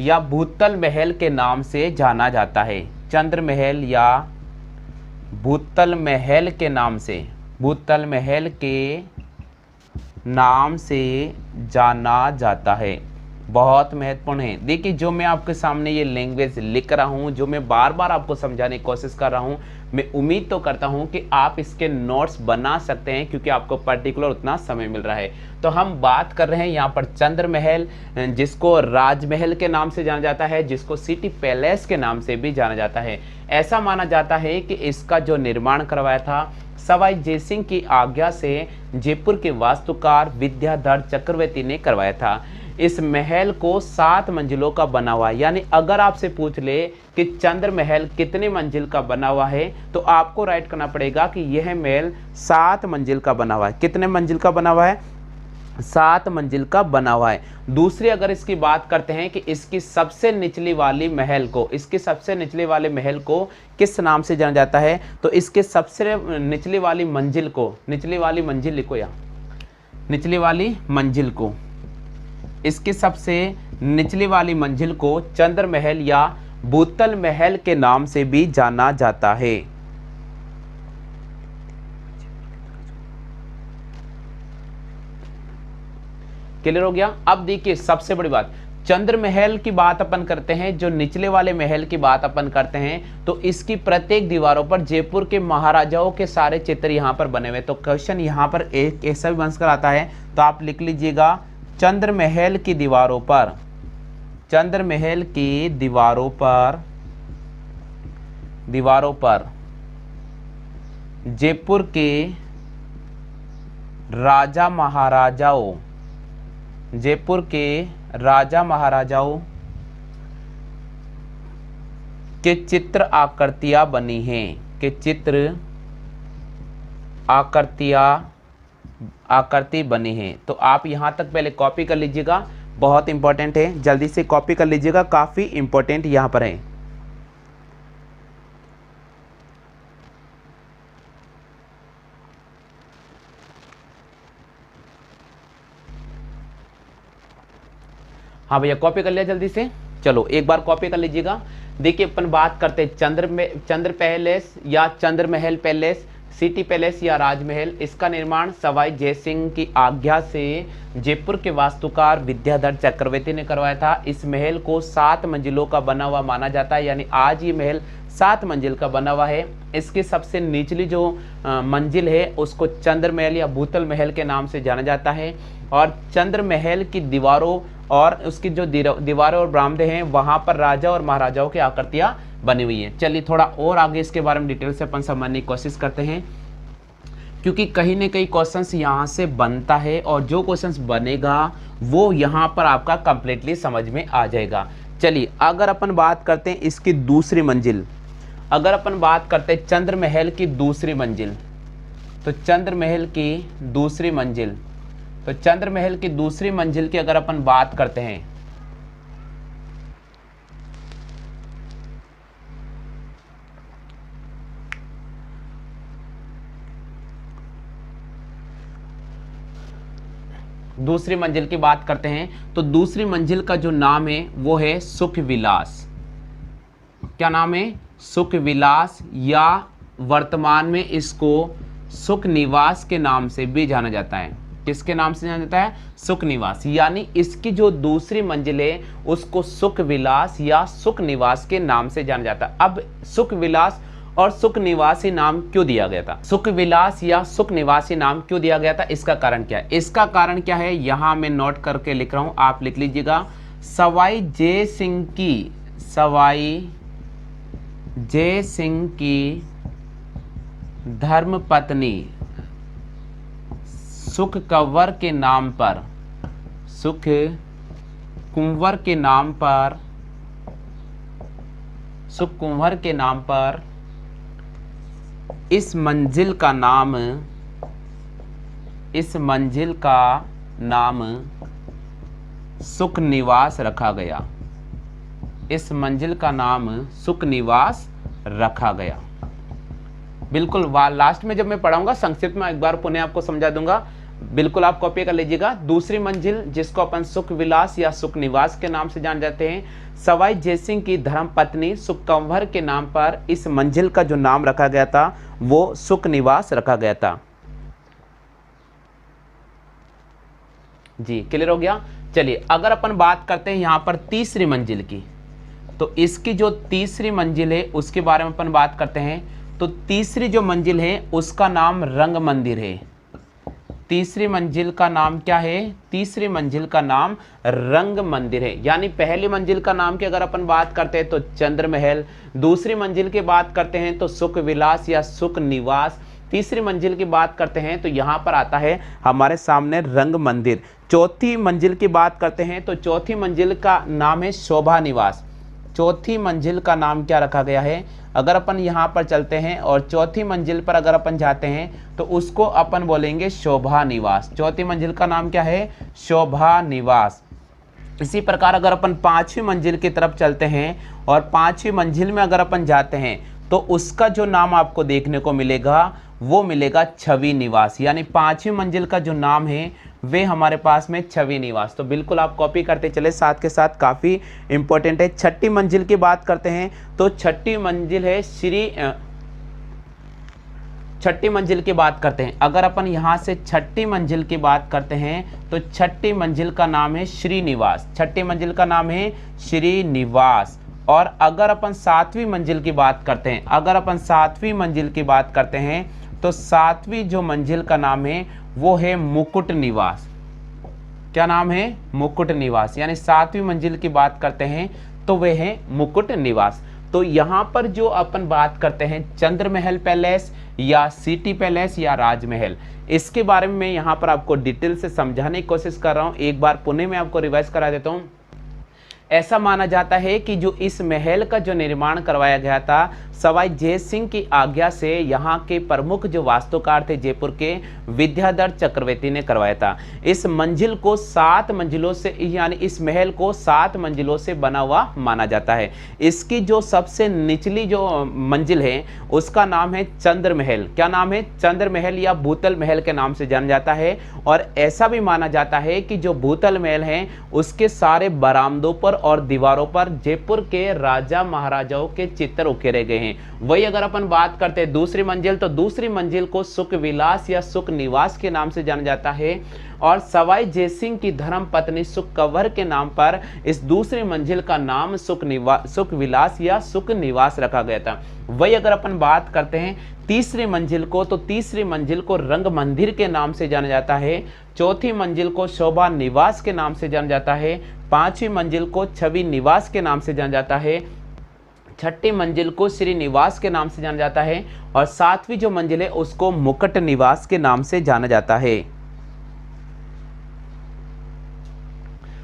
या भूतल महल के नाम से जाना जाता है। चंद्र महल या भूतल महल के नाम से जाना जाता है। बहुत महत्वपूर्ण है। देखिए, जो मैं आपके सामने ये लैंग्वेज लिख रहा हूँ, जो मैं बार बार आपको समझाने की कोशिश कर रहा हूँ, मैं उम्मीद तो करता हूँ कि आप इसके नोट्स बना सकते हैं, क्योंकि आपको पर्टिकुलर उतना समय मिल रहा है। तो हम बात कर रहे हैं यहाँ पर चंद्र महल, जिसको राजमहल के नाम से जाना जाता है, जिसको सिटी पैलेस के नाम से भी जाना जाता है। ऐसा माना जाता है कि इसका जो निर्माण करवाया था सवाई जयसिंह की आज्ञा से जयपुर के वास्तुकार विद्याधर चक्रवर्ती ने करवाया था। इस महल को 7 मंजिलों का बना हुआ है। यानी अगर आपसे पूछ ले कि चंद्र महल कितने मंजिल का बना हुआ है, तो आपको राइट करना पड़ेगा कि यह महल 7 मंजिल का बना हुआ है। कितने मंजिल का बना हुआ है? 7 मंजिल का बना हुआ है। दूसरी अगर इसकी बात करते हैं कि इसकी सबसे निचली वाली महल को किस नाम से जाना जाता है, तो इसके सबसे निचली वाली मंजिल लिखो या इसकी सबसे निचली वाली मंजिल को चंद्र महल या भूतल महल के नाम से भी जाना जाता है। क्लियर हो गया? अब देखिए, सबसे बड़ी बात, चंद्र महल की बात अपन करते हैं, जो निचले वाले महल की बात अपन करते हैं, तो इसकी प्रत्येक दीवारों पर जयपुर के महाराजाओं के सारे चित्र यहाँ पर बने हुए। तो क्वेश्चन यहाँ पर एक ऐसा भी बन कर आता है, तो आप लिख लीजिएगा, चंद्र महल की दीवारों पर जयपुर के राजा महाराजाओं के चित्र आकृतियां बनी हैं, आकृति बनी है। तो आप यहां तक पहले कॉपी कर लीजिएगा, बहुत इंपॉर्टेंट है, जल्दी से कॉपी कर लीजिएगा, काफी इंपॉर्टेंट यहां पर है। हाँ भैया, कॉपी कर लिया जल्दी से? चलो एक बार कॉपी कर लीजिएगा। देखिए, अपन बात करते हैं चंद्र पैलेस या चंद्र महल पैलेस, सिटी पैलेस या राजमहल। इसका निर्माण सवाई जयसिंह की आज्ञा से जयपुर के वास्तुकार विद्याधर चक्रवर्ती ने करवाया था। इस महल को 7 मंजिलों का बना हुआ माना जाता है। यानी आज ये महल 7 मंजिल का बना हुआ है। इसकी सबसे निचली जो मंजिल है उसको चंद्र महल या भूतल महल के नाम से जाना जाता है। और चंद्र महल की दीवारों और उसकी जो दीवारें और बरामदे हैं, वहां पर राजा और महाराजाओं की आकृतियां बनी हुई है। चलिए थोड़ा और आगे इसके बारे में डिटेल से अपन समझने की कोशिश करते हैं, क्योंकि कहीं ना कहीं क्वेश्चंस यहाँ से बनता है और जो क्वेश्चंस बनेगा वो यहाँ पर आपका कंप्लीटली समझ में आ जाएगा। चलिए, अगर अपन बात करते हैं इसकी दूसरी मंजिल, अगर अपन बात करते हैं चंद्र महल की दूसरी मंजिल, तो चंद्र महल की दूसरी मंजिल की अगर अपन बात करते हैं, दूसरी मंजिल की बात करते हैं, तो दूसरी मंजिल का जो नाम है वो है सुख विलास। क्या नाम है? सुख विलास, या वर्तमान में इसको सुख निवास के नाम से भी जाना जाता है। किसके नाम से जाना जाता है? सुख निवास। यानी इसकी जो दूसरी मंजिल है उसको सुख विलास या सुख निवास के नाम से जाना जाता है। अब सुख विलास और सुख निवासी नाम क्यों दिया गया था? सुख विलास या सुख निवासी नाम क्यों दिया गया था? इसका कारण क्या है? इसका कारण क्या है, यहां मैं नोट करके लिख रहा हूं, आप लिख लीजिएगा। सवाई जय सिंह की धर्मपत्नी सुख कंवर के नाम पर, सुख कुंवर के नाम पर, सुख कुंवर के नाम पर इस मंजिल का नाम, इस मंजिल का नाम सुख निवास रखा गया। इस मंजिल का नाम सुख निवास रखा गया। बिल्कुल लास्ट में जब मैं पढ़ाऊंगा संक्षिप्त में एक बार पुनः आपको समझा दूंगा, बिल्कुल आप कॉपी कर लीजिएगा। दूसरी मंजिल जिसको अपन सुख विलास या सुख निवास के नाम से जान जाते हैं, सवाई जयसिंह की धर्मपत्नी सुख कंवर के नाम पर इस मंजिल का जो नाम रखा गया था वो सुख निवास रखा गया था। जी क्लियर हो गया। चलिए अगर अपन बात करते हैं यहाँ पर तीसरी मंजिल की, तो इसकी जो तीसरी मंजिल है उसके बारे में अपन बात करते हैं। तो तीसरी जो मंजिल है उसका नाम रंग मंदिर है। तीसरी मंजिल का नाम क्या है? तीसरी मंजिल का नाम रंग मंदिर है। यानी पहली मंजिल का नाम की अगर अपन बात करते हैं तो चंद्र महल, दूसरी मंजिल की बात करते हैं तो सुख विलास या सुख निवास, तीसरी मंजिल की बात करते हैं तो यहाँ पर आता है हमारे सामने रंग मंदिर। चौथी मंजिल की बात करते हैं तो चौथी मंजिल का नाम है शोभा निवास। चौथी मंजिल का नाम क्या रखा गया है? अगर अपन यहाँ पर चलते हैं और चौथी मंजिल पर अगर अपन जाते हैं तो उसको अपन बोलेंगे शोभा निवास। चौथी मंजिल का नाम क्या है? शोभा निवास। इसी प्रकार अगर अपन पांचवी मंजिल की तरफ चलते हैं और पांचवी मंजिल में अगर अपन जाते हैं तो उसका जो नाम आपको देखने को मिलेगा वो मिलेगा छवि निवास। यानी पांचवी मंजिल का जो नाम है वे हमारे पास में छवि निवास। तो बिल्कुल आप कॉपी करते चले, साथ के साथ काफ़ी इंपॉर्टेंट है। छठी मंजिल की बात करते हैं तो छठी मंजिल है छठी मंजिल की बात करते हैं। अगर अपन यहाँ से छठी मंजिल की बात करते हैं तो छठी मंजिल का नाम है श्रीनिवास। छठी मंजिल का नाम है श्रीनिवास। और अगर अपन सातवीं मंजिल की बात करते हैं, अगर अपन सातवीं मंजिल की बात करते हैं तो सातवीं जो मंजिल का नाम है वो है मुकुट निवास। क्या नाम है? मुकुट निवास। यानी सातवीं मंजिल की बात करते हैं तो वे है मुकुट निवास। तो यहाँ पर जो अपन बात करते हैं चंद्र महल पैलेस या सिटी पैलेस या राजमहल, इसके बारे में मैं यहाँ पर आपको डिटेल से समझाने की कोशिश कर रहा हूँ। एक बार पुनः मैं आपको रिवाइज करा देता हूँ। ऐसा माना जाता है कि जो इस महल का जो निर्माण करवाया गया था सवाई जयसिंह की आज्ञा से यहाँ के प्रमुख जो वास्तुकार थे जयपुर के विद्याधर चक्रवर्ती ने करवाया था। इस मंजिल को 7 मंजिलों से, यानी इस महल को 7 मंजिलों से बना हुआ माना जाता है। इसकी जो सबसे निचली जो मंजिल है उसका नाम है चंद्र महल। क्या नाम है? चंद्र महल या भूतल महल के नाम से जाना जाता है। और ऐसा भी माना जाता है कि जो भूतल महल है उसके सारे बरामदों पर और दीवारों पर जयपुर के राजा महाराजाओं के चित्र उकेरे गए हैं। वही अगर अपन बात करते हैं दूसरी मंजिल, तो दूसरी मंजिल को सुख विलास या सुख निवास के नाम से जाना जाता है। और सवाई जयसिंह की धर्म पत्नी सुख कंवर के नाम पर इस दूसरी मंजिल का नाम सुख विलास या सुख निवास रखा गया था। वही अगर अपन बात करते हैं तीसरी मंजिल को, तो तीसरी मंजिल को रंग मंदिर के नाम से जाना जाता है। चौथी मंजिल को शोभा निवास के नाम से जाना जाता है। पांचवी मंजिल को छवि निवास के नाम से जाना जाता है। छठी मंजिल को श्रीनिवास के नाम से जाना जाता है। और सातवीं जो मंजिल है उसको मुकुट निवास के नाम से जाना जाता है।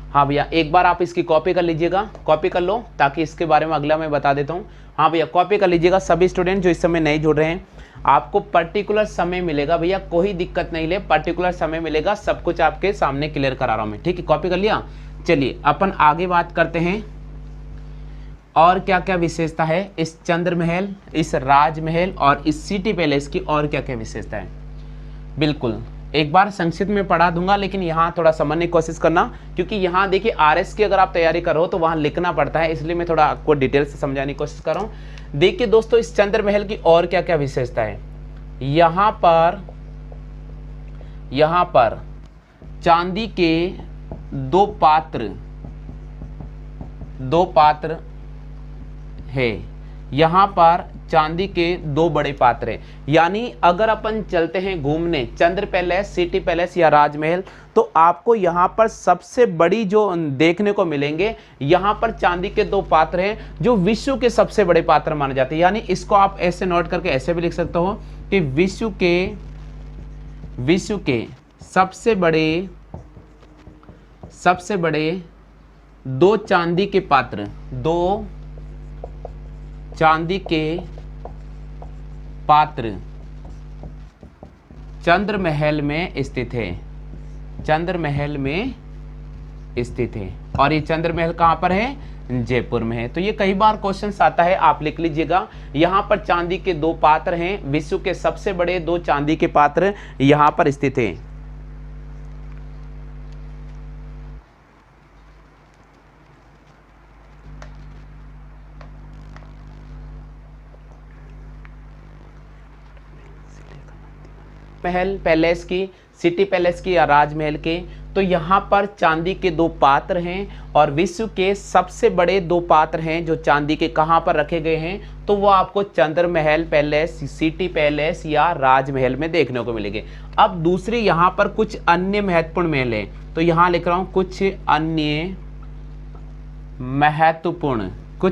हाँ भैया, एक बार आप इसकी कॉपी कर लीजिएगा, कॉपी कर लो ताकि इसके बारे में अगला मैं बता देता हूँ। हाँ भैया, कॉपी कर लीजिएगा सभी स्टूडेंट जो इस समय नहीं जुड़ रहे हैं। आपको पर्टिकुलर समय मिलेगा भैया, कोई दिक्कत नहीं ले, पर्टिकुलर समय मिलेगा, सब कुछ आपके सामने क्लियर करा रहा हूँ मैं। ठीक है, कॉपी कर लिया। चलिए अपन आगे बात करते हैं और क्या क्या विशेषता है इस चंद्र महल, इस राजमहल और इस सिटी पैलेस की, और क्या क्या विशेषता है। बिल्कुल एक बार संक्षिप्त में पढ़ा दूंगा, लेकिन यहाँ थोड़ा समझने की कोशिश करना, क्योंकि यहाँ देखिए आरएस की अगर आप तैयारी करो तो वहाँ लिखना पड़ता है, इसलिए मैं थोड़ा आपको डिटेल से समझाने की कोशिश कर रहा हूँ। देखिए दोस्तों, इस चंद्र महल की और क्या क्या विशेषता है। यहाँ पर चांदी के दो पात्र है। यहाँ पर चांदी के 2 बड़े पात्र हैं। यानी अगर अपन चलते हैं घूमने चंद्र पैलेस, सिटी पैलेस या राजमहल, तो आपको यहाँ पर सबसे बड़ी जो देखने को मिलेंगे, यहाँ पर चांदी के 2 पात्र हैं जो विश्व के सबसे बड़े पात्र माने जाते हैं। यानी इसको आप ऐसे नोट करके ऐसे भी लिख सकते हो कि विश्व के सबसे बड़े 2 चांदी के पात्र, 2 चांदी के पात्र चंद्र महल में स्थित है, चंद्र महल में स्थित है। और ये चंद्र महल कहां पर है? जयपुर में है। तो ये कई बार क्वेश्चंस आता है, आप लिख लीजिएगा। यहां पर चांदी के 2 पात्र हैं, विश्व के सबसे बड़े 2 चांदी के पात्र यहां पर स्थित हैं। महल पैलेस की, सिटी पैलेस की या राजमहल के, तो यहाँ पर चांदी के 2 पात्र हैं और विश्व के सबसे बड़े 2 पात्र हैं जो चांदी के कहाँ पर रखे गए हैं, तो वो आपको चंद्र महल पैलेस, सिटी पैलेस या राजमहल में देखने को मिलेंगे। अब दूसरी यहाँ पर कुछ अन्य महत्वपूर्ण महल हैं, तो यहाँ लिख रहा हूँ कुछ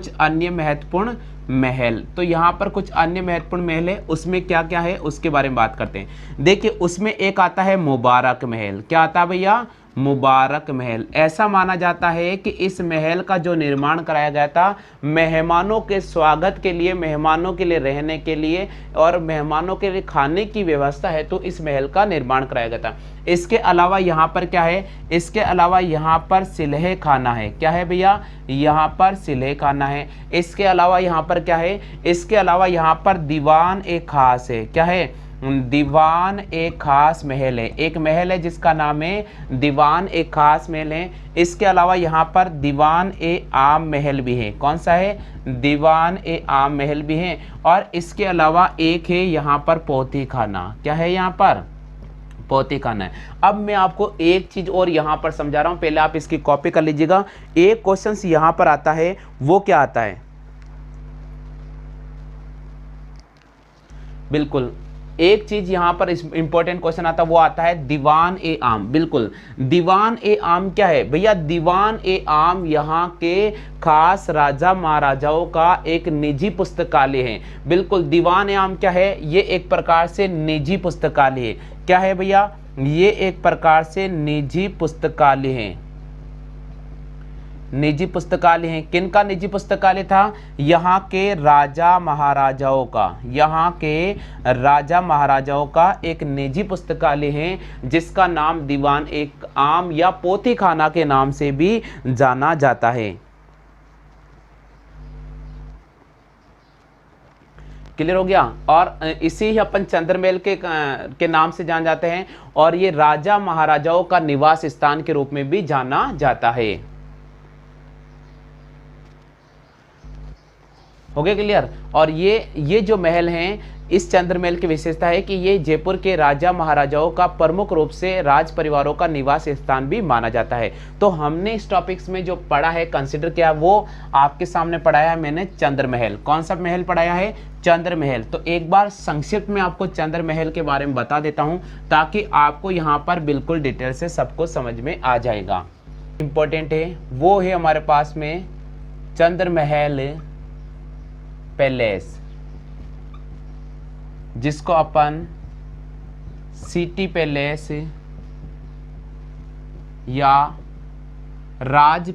अन्य महत्वपूर्ण महल। तो यहाँ पर कुछ अन्य महत्वपूर्ण महल है, उसमें क्या क्या है उसके बारे में बात करते हैं। देखिए उसमें एक आता है मुबारक महल। क्या आता है भैया? मुबारक महल। ऐसा माना जाता है कि इस महल का जो निर्माण कराया गया था मेहमानों के स्वागत के लिए, मेहमानों के लिए रहने के लिए और मेहमानों के लिए खाने की व्यवस्था है, तो इस महल का निर्माण कराया गया था। इसके अलावा यहाँ पर क्या है? इसके अलावा यहाँ पर सिलहे खाना है। क्या है भैया? यहाँ पर सिलहे खाना है। इसके अलावा यहाँ पर क्या है? इसके अलावा यहाँ पर दीवान एक खास है। क्या है? दीवान एक खास महल है। एक महल है जिसका नाम है दीवान एक खास महल है। इसके अलावा यहाँ पर दीवान ए आम महल भी है। कौन सा है? दीवान ए आम महल भी है। और इसके अलावा एक है यहाँ पर पोथी खाना। क्या है यहाँ पर? पोथी खाना है। अब मैं आपको एक चीज और यहाँ पर समझा रहा हूँ, पहले आप इसकी कॉपी कर लीजिएगा। एक क्वेश्चन यहाँ पर आता है, वो क्या आता है? बिल्कुल एक चीज यहां पर इंपॉर्टेंट क्वेश्चन आता है, वो आता है दीवान ए आम। बिल्कुल दीवान ए आम क्या है भैया? दीवान ए आम यहाँ के खास राजा महाराजाओं का एक निजी पुस्तकालय है। बिल्कुल दीवान ए आम क्या है? ये एक प्रकार से निजी पुस्तकालय है। क्या है भैया? ये एक प्रकार से निजी पुस्तकालय है। निजी पुस्तकालय है। किनका निजी पुस्तकालय था? यहाँ के राजा महाराजाओं का। यहाँ के राजा महाराजाओं का एक निजी पुस्तकालय है जिसका नाम दीवान एक आम या पोथी खाना के नाम से भी जाना जाता है। क्लियर हो गया? और इसी ही अपन चंद्रमहल के नाम से जान जाते हैं और ये राजा महाराजाओं का निवास स्थान के रूप में भी जाना जाता है। हो गया क्लियर? और ये जो महल हैं, इस चंद्र महल की विशेषता है कि ये जयपुर के राजा महाराजाओं का प्रमुख रूप से राज परिवारों का निवास स्थान भी माना जाता है। तो हमने इस टॉपिक्स में जो पढ़ा है, कंसिडर किया, वो आपके सामने पढ़ाया है मैंने चंद्र महल। कौन सा महल पढ़ाया है? चंद्र महल। तो एक बार संक्षिप्त में आपको चंद्र महल के बारे में बता देता हूँ ताकि आपको यहाँ पर बिल्कुल डिटेल से सबको समझ में आ जाएगा। इंपॉर्टेंट है वो है हमारे पास में चंद्र महल पैलेस, जिसको अपन सिटी पैलेस या राज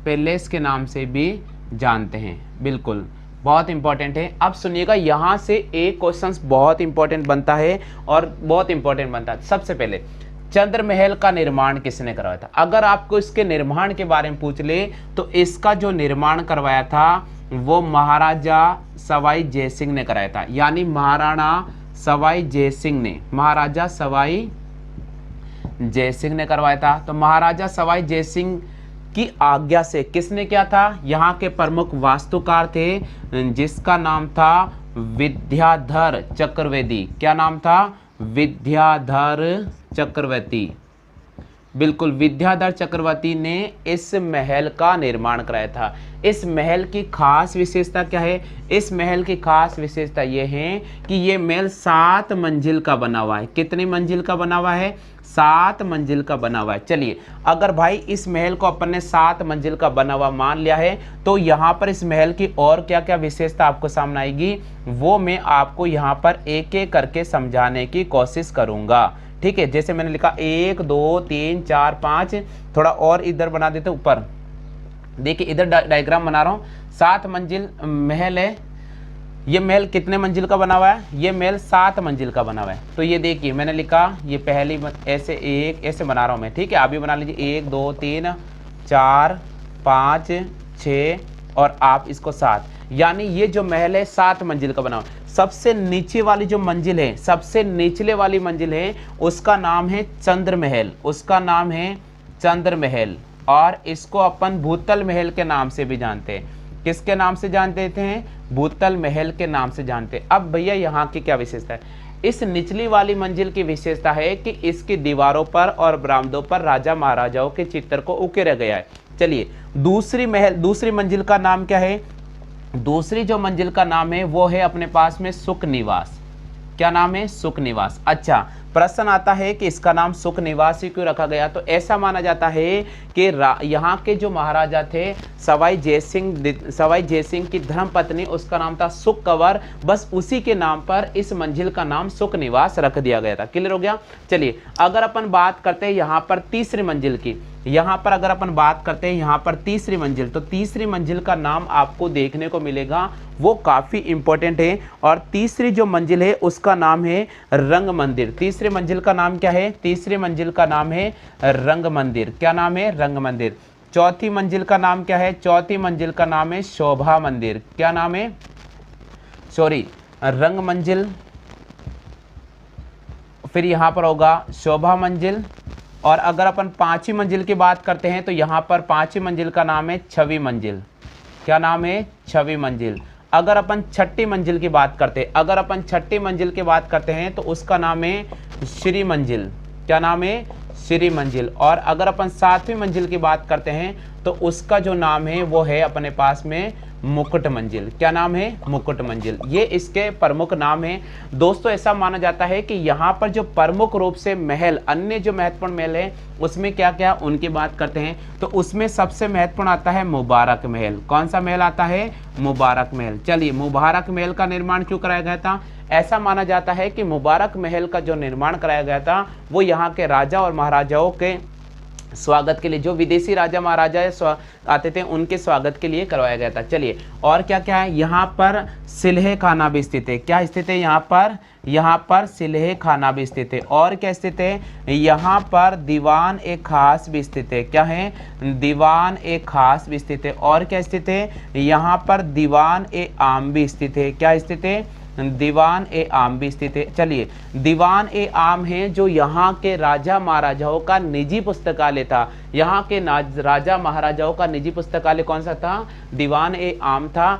पैलेस के नाम से भी जानते हैं। बिल्कुल बहुत इंपॉर्टेंट है। अब सुनिएगा, यहां से एक क्वेश्चन बहुत इंपॉर्टेंट बनता है और बहुत इंपॉर्टेंट बनता है। सबसे पहले चंद्र महल का निर्माण किसने करवाया था? अगर आपको इसके निर्माण के बारे में पूछ ले तो इसका जो निर्माण करवाया था वो महाराजा सवाई जयसिंह ने कराया था। यानी महाराणा सवाई जयसिंह ने, महाराजा सवाई जयसिंह ने करवाया था। तो महाराजा सवाई जयसिंह की आज्ञा से किसने किया था? यहाँ के प्रमुख वास्तुकार थे जिसका नाम था विद्याधर चक्रवर्ती। क्या नाम था? विद्याधर चक्रवर्ती। बिल्कुल, विद्याधर चक्रवर्ती ने इस महल का निर्माण कराया था। इस महल की खास विशेषता क्या है? इस महल की खास विशेषता ये है कि ये महल 7 मंजिल का बना हुआ है। कितनी मंजिल का बना हुआ है? 7 मंजिल का बना हुआ है। चलिए, अगर भाई इस महल को अपन ने 7 मंजिल का बना हुआ मान लिया है, तो यहाँ पर इस महल की और क्या क्या विशेषता आपको सामने आएगी, वो मैं आपको यहाँ पर एक एक करके समझाने की कोशिश करूँगा। ठीक है, जैसे मैंने लिखा 1 2 3 4 5, थोड़ा और इधर बना देते ऊपर। देखिए इधर डायग्राम बना रहा हूँ। 7 मंजिल महल है। ये महल कितने मंजिल का बना हुआ है? ये महल 7 मंजिल का बना हुआ है। तो ये देखिए मैंने लिखा, ये पहली ऐसे एक ऐसे बना रहा हूँ मैं। ठीक है, आप भी बना लीजिए 1 2 3 4 5 6 और आप इसको 7, यानी ये जो महल है 7 मंजिल का बना हुआ है। सबसे नीचे वाली जो मंजिल है, सबसे निचले वाली मंजिल है, उसका नाम है चंद्र महल। उसका नाम है चंद्र महल, और इसको अपन भूतल महल के नाम से भी जानते हैं। किसके नाम से जानते थे? भूतल महल के नाम से जानते हैं। अब भैया यहाँ की क्या विशेषता है? इस निचली वाली मंजिल की विशेषता है कि इसकी दीवारों पर और बरामदों पर राजा महाराजाओं के चित्र को उकेरा गया है। चलिए, दूसरी मंजिल का नाम क्या है? दूसरी जो मंजिल का नाम है वो है अपने पास में सुख निवास। क्या नाम है? सुख निवास। अच्छा, प्रश्न आता है कि इसका नाम सुख निवास ही क्यों रखा गया? तो ऐसा माना जाता है कि यहाँ के जो महाराजा थे सवाई जयसिंह की धर्मपत्नी, उसका नाम था सुख कंवर, बस उसी के नाम पर इस मंजिल का नाम सुख निवास रख दिया गया था। क्लियर हो गया? चलिए, अगर अपन बात करते हैं यहाँ पर तीसरी मंजिल की, यहाँ पर अगर अपन बात करते हैं यहाँ पर तीसरी मंजिल, तो तीसरी मंजिल का नाम आपको देखने को मिलेगा, वो काफ़ी इंपॉर्टेंट है। और तीसरी जो मंजिल है उसका नाम है रंग मंदिर। तीसरी मंजिल का नाम क्या है? तीसरी मंजिल का नाम है रंग मंदिर। क्या नाम है? रंग मंदिर। चौथी मंजिल का नाम क्या है? चौथी मंजिल का नाम है शोभा मंदिर। क्या नाम है? सॉरी, रंग मंजिल, फिर यहाँ पर होगा शोभा मंजिल। और अगर अपन 5वीं मंजिल की बात करते हैं तो यहाँ पर 5वीं मंजिल का नाम है छवी मंजिल। क्या नाम है? छवी मंजिल। अगर अपन 6ठी मंजिल की बात करते हैं, अगर अपन 6ठी मंजिल की बात करते हैं तो उसका नाम है श्री मंजिल। क्या नाम है? श्री मंजिल। और अगर अपन 7वीं मंजिल की बात करते हैं तो उसका जो नाम है वो है अपने पास में मुकुट मंजिल। क्या नाम है? मुकुट मंजिल। ये इसके प्रमुख नाम हैं। दोस्तों, ऐसा माना जाता है कि यहाँ पर जो प्रमुख रूप से महल, अन्य जो महत्वपूर्ण महल है उसमें क्या क्या उनकी बात करते हैं, तो उसमें सबसे महत्वपूर्ण आता है मुबारक महल। कौन सा महल आता है? मुबारक महल। चलिए, मुबारक महल का निर्माण क्यों कराया गया था? ऐसा माना जाता है कि मुबारक महल का जो निर्माण कराया गया था वो यहाँ के राजा और महाराजाओं के स्वागत के लिए, जो विदेशी राजा महाराजा आते थे उनके स्वागत के लिए करवाया गया था। चलिए, और क्या क्या है? यहाँ पर सिलहे खाना भी स्थित है। क्या स्थित है यहाँ पर सिलहे खाना भी स्थित है। और क्या स्थित है? यहाँ पर दीवान ए खास भी स्थित है। क्या है? दीवान ए खास भी स्थित है। और क्या स्थित है? यहाँ पर दीवान ए आम भी स्थित है। क्या स्थित है? दीवान ए आम भी स्थित है। चलिए, दीवान ए आम है जो यहाँ के राजा महाराजाओं का निजी पुस्तकालय था। यहाँ के राजा महाराजाओं का निजी पुस्तकालय कौन सा था? दीवान ए आम था।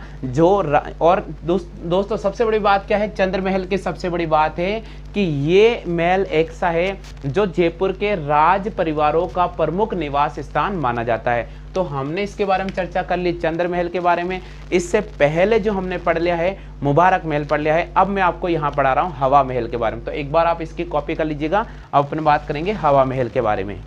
और दोस्तों, सबसे बड़ी बात क्या है? चंद्र महल की सबसे बड़ी बात है कि ये महल ऐसा है जो जयपुर के राज परिवारों का प्रमुख निवास स्थान माना जाता है। तो हमने इसके बारे में चर्चा कर ली, चंद्र महल के बारे में। इससे पहले जो हमने पढ़ लिया है मुबारक महल पढ़ लिया है। अब मैं आपको यहाँ पढ़ा रहा हूँ हवा महल के बारे में। तो एक बार आप इसकी कॉपी कर लीजिएगा। अब अपन बात करेंगे हवा महल के बारे में।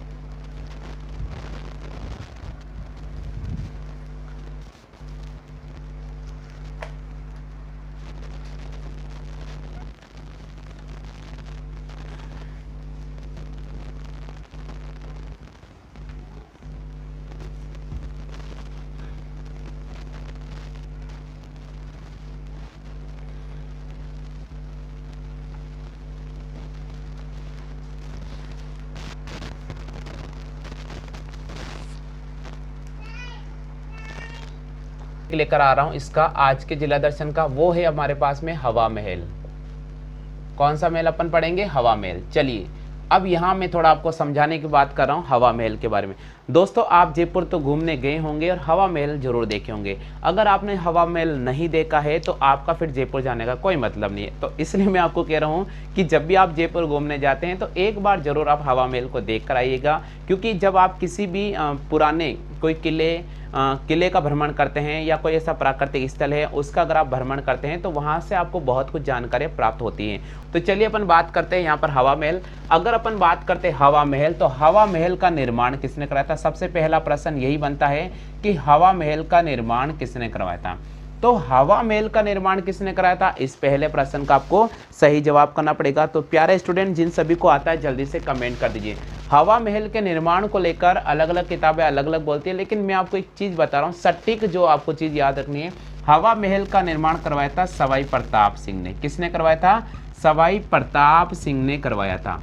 लेकर आ रहा हूं इसका आज के जिला दर्शन का, वो है हमारे पास में हवा महल। कौन सा महल अपन पढ़ेंगे? हवा महल। चलिए, अब यहाँ मैं थोड़ा आपको समझाने की बात कर रहा हूँ हवा महल के बारे में। दोस्तों आप जयपुर तो घूमने गए होंगे और हवा महल जरूर देखे होंगे। अगर आपने हवा महल नहीं देखा है तो आपका फिर जयपुर जाने का कोई मतलब नहीं है। तो इसलिए मैं आपको कह रहा हूँ कि जब भी आप जयपुर घूमने जाते हैं तो एक बार जरूर आप हवा महल को देख कर आइएगा, क्योंकि जब आप किसी भी पुराने कोई किले का भ्रमण करते हैं या कोई ऐसा प्राकृतिक स्थल है उसका अगर आप भ्रमण करते हैं तो वहाँ से आपको बहुत कुछ जानकारी प्राप्त होती है। तो चलिए अपन बात करते हैं यहाँ पर हवा महल। अगर अपन बात करते हैं हवा महल, तो हवा महल का निर्माण किसने कराया था? सबसे पहला प्रश्न यही बनता है कि हवा महल का निर्माण किसने करवाया था। तो हवा महल का निर्माण किसने कराया था, इस पहले प्रश्न का आपको सही जवाब करना पड़ेगा। तो प्यारे स्टूडेंट जिन सभी को आता है जल्दी से कमेंट कर दीजिए। हवा महल के निर्माण को लेकर अलग अलग किताबें अलग अलग बोलती है, लेकिन मैं आपको एक चीज़ बता रहा हूँ सटीक जो आपको चीज़ याद रखनी है। हवा महल का निर्माण करवाया था सवाई प्रताप सिंह ने। किसने करवाया था? सवाई प्रताप सिंह ने करवाया था।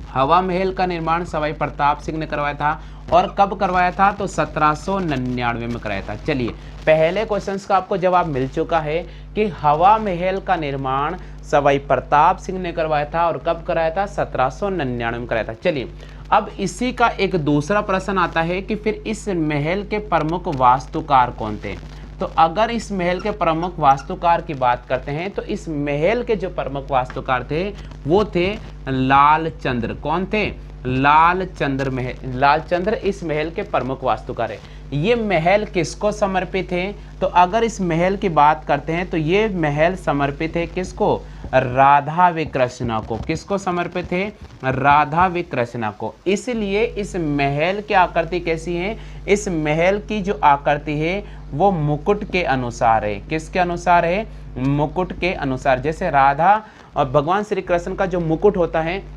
हवा महल का निर्माण सवाई प्रताप सिंह ने करवाया था। और कब करवाया था? तो 1799 में कराया था। चलिए पहले क्वेश्चंस का आपको जवाब मिल चुका है कि हवा महल का निर्माण सवाई प्रताप सिंह ने करवाया था। और कब कराया था? 1799 में कराया था। चलिए अब इसी का एक दूसरा प्रश्न आता है कि फिर इस महल के प्रमुख वास्तुकार कौन थे। तो अगर इस महल के प्रमुख वास्तुकार की बात करते हैं तो इस महल के जो प्रमुख वास्तुकार थे वो थे लालचंद्र। कौन थे? लालचंद्र इस महल के प्रमुख वास्तुकार है। ये महल किसको समर्पित है? तो अगर इस महल की बात करते हैं तो ये महल समर्पित है किसको? राधा विकृष्णा को। किसको समर्पित है? राधा विकृष्णा को। इसलिए इस महल की आकृति कैसी है? इस महल की जो आकृति है वो मुकुट के अनुसार है। किसके अनुसार है? मुकुट के अनुसार। जैसे राधा और भगवान श्री कृष्ण का जो मुकुट होता है,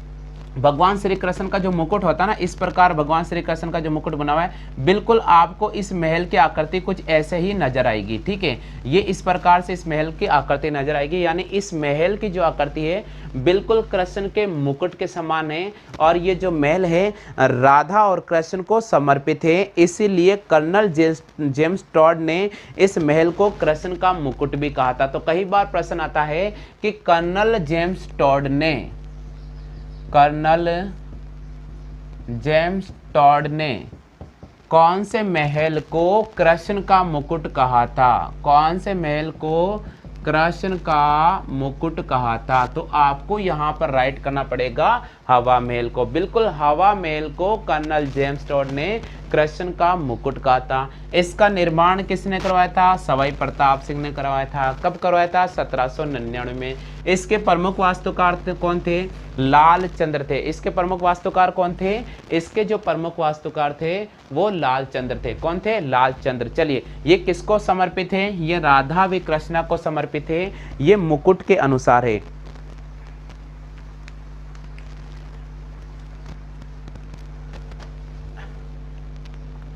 भगवान श्री कृष्ण का जो मुकुट होता है ना, इस प्रकार भगवान श्री कृष्ण का जो मुकुट बना हुआ है बिल्कुल आपको इस महल की आकृति कुछ ऐसे ही नजर आएगी। ठीक है, ये इस प्रकार से इस महल की आकृति नजर आएगी। यानी इस महल की जो आकृति है बिल्कुल कृष्ण के मुकुट के समान है। और ये जो महल है राधा और कृष्ण को समर्पित है। इसीलिए कर्नल जेम्स टॉड ने इस महल को कृष्ण का मुकुट भी कहा था। तो कई बार प्रश्न आता है कि कर्नल जेम्स टॉड ने कौन से महल को कृष्ण का मुकुट कहा था? कौन से महल को कृष्ण का मुकुट कहा था? तो आपको यहाँ पर राइट करना पड़ेगा हवा महल को। बिल्कुल हवा महल को कर्नल जेम्स टॉड ने कृष्ण का मुकुट कहा था। इसका निर्माण किसने करवाया था? सवाई प्रताप सिंह ने करवाया था। कब करवाया था? 1799 में। इसके प्रमुख वास्तुकार कौन थे? लालचंद्र थे। इसके प्रमुख वास्तुकार कौन थे? इसके जो प्रमुख वास्तुकार थे वो लालचंद्र थे। कौन थे? लालचंद्र। चलिए ये किसको समर्पित है? ये राधा विकृष्णा को समर्पित है। ये मुकुट के अनुसार है।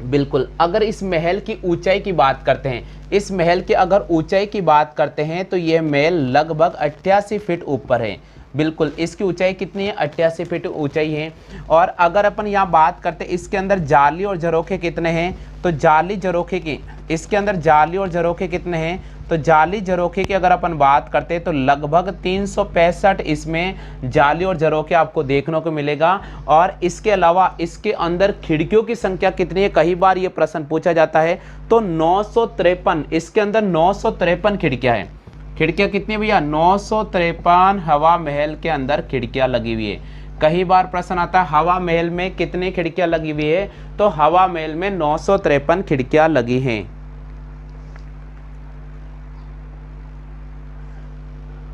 बिल्कुल अगर इस महल की ऊंचाई की बात करते हैं, इस महल की अगर ऊंचाई की बात करते हैं तो यह महल लगभग 88 फीट ऊपर है। बिल्कुल इसकी ऊंचाई कितनी है? 88 फीट ऊंचाई है। और अगर अपन यहाँ बात करते हैं इसके अंदर जाली और झरोखे कितने हैं, तो जाली झरोखे की इसके अंदर जाली और झरोखे कितने हैं? तो जाली झरोखे की अगर अपन बात करते हैं तो लगभग 365 इसमें जाली और झरोखे आपको देखने को मिलेगा। और इसके अलावा इसके अंदर खिड़कियों की संख्या कितनी है? कई बार ये प्रश्न पूछा जाता है। तो 953, इसके अंदर 953 खिड़कियां हैं। खिड़कियां कितनी भैया? 953 हवा महल के अंदर खिड़कियां लगी हुई है। कई बार प्रश्न आता है हवा महल में कितनी खिड़कियां लगी हुई है? तो हवा महल में 953 खिड़कियां लगी हैं।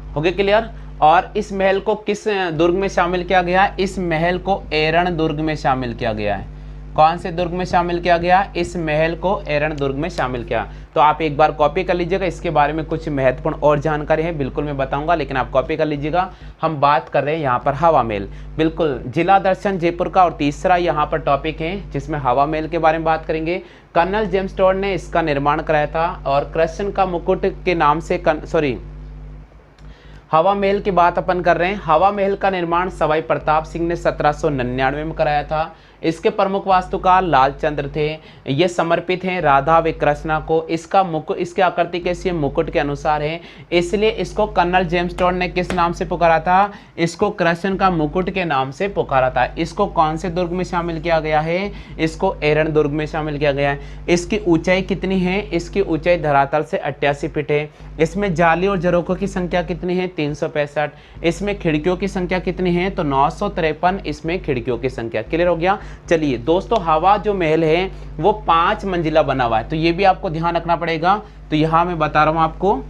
हो गया क्लियर? और इस महल को किस दुर्ग में शामिल किया गया है? इस महल को एरण दुर्ग में शामिल किया गया है। कौन से दुर्ग में शामिल किया गया? इस महल को एरण दुर्ग में शामिल किया। तो आप एक बार कॉपी कर लीजिएगा। इसके बारे में कुछ महत्वपूर्ण और जानकारी है बिल्कुल मैं बताऊंगा, लेकिन आप कॉपी कर लीजिएगा। हम बात कर रहे हैं यहाँ पर हवा महल। बिल्कुल जिला दर्शन जयपुर का और तीसरा यहाँ पर टॉपिक है जिसमें हवा महल के बारे में बात करेंगे। कर्नल जेम्स टॉड ने इसका निर्माण कराया था और कृष्ण का मुकुट के नाम से हवा महल की बात अपन कर रहे हैं। हवा महल का निर्माण सवाई प्रताप सिंह ने 1799 में कराया था। इसके प्रमुख वास्तुकार लालचंद्र थे। ये समर्पित हैं राधा व कृष्णा को। इसका मुकुट, इसकी आकृति कैसी है, मुकुट के अनुसार है, इसलिए इसको कर्नल जेम्स टोड ने किस नाम से पुकारा था, इसको कृष्ण का मुकुट के नाम से पुकारा था। इसको कौन से दुर्ग में शामिल किया गया है, इसको एरन दुर्ग में शामिल किया गया है। इसकी ऊंचाई कितनी है, इसकी ऊंचाई धरातल से 88 फीट है। इसमें जाली और झरोखों की संख्या कितनी है, 365। इसमें खिड़कियों की संख्या कितनी है, तो 953 इसमें खिड़कियों की संख्या। क्लियर हो गया। चलिए दोस्तों, हवा जो महल है वो 5 मंजिला बना हुआ है, तो ये भी आपको ध्यान रखना पड़ेगा। तो यहां मैं बता रहा हूं आपको,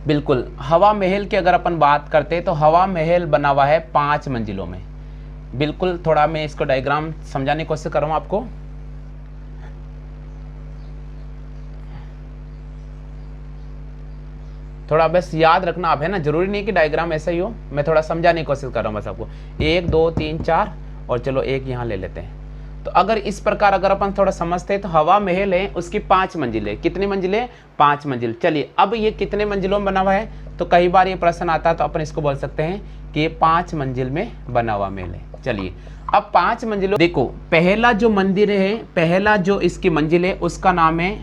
बिल्कुल हवा महल की अगर अपन बात करते हैं तो हवा महल बना हुआ है 5 मंजिलों में। बिल्कुल, थोड़ा मैं इसको डायग्राम समझाने की कोशिश कर रहा हूं आपको। थोड़ा बस याद रखना आप, है ना, जरूरी नहीं कि डायग्राम ऐसा ही हो, मैं थोड़ा समझाने की कोशिश कर रहा हूं बस आपको। 1 2 3 4 और चलो एक यहाँ ले लेते हैं। तो अगर इस प्रकार अगर अपन थोड़ा समझते हैं तो हवा महल है, उसकी 5 मंजिलें। कितनी मंजिलें, 5 मंजिल। चलिए अब ये कितने मंजिलों में बना हुआ है, तो कई बार ये प्रश्न आता है, तो अपन इसको बोल सकते हैं कि ये 5 मंजिल में बना हुआ महल है। चलिए अब 5 मंजिलों, देखो पहला जो मंदिर है, पहला जो इसकी मंजिल है उसका नाम है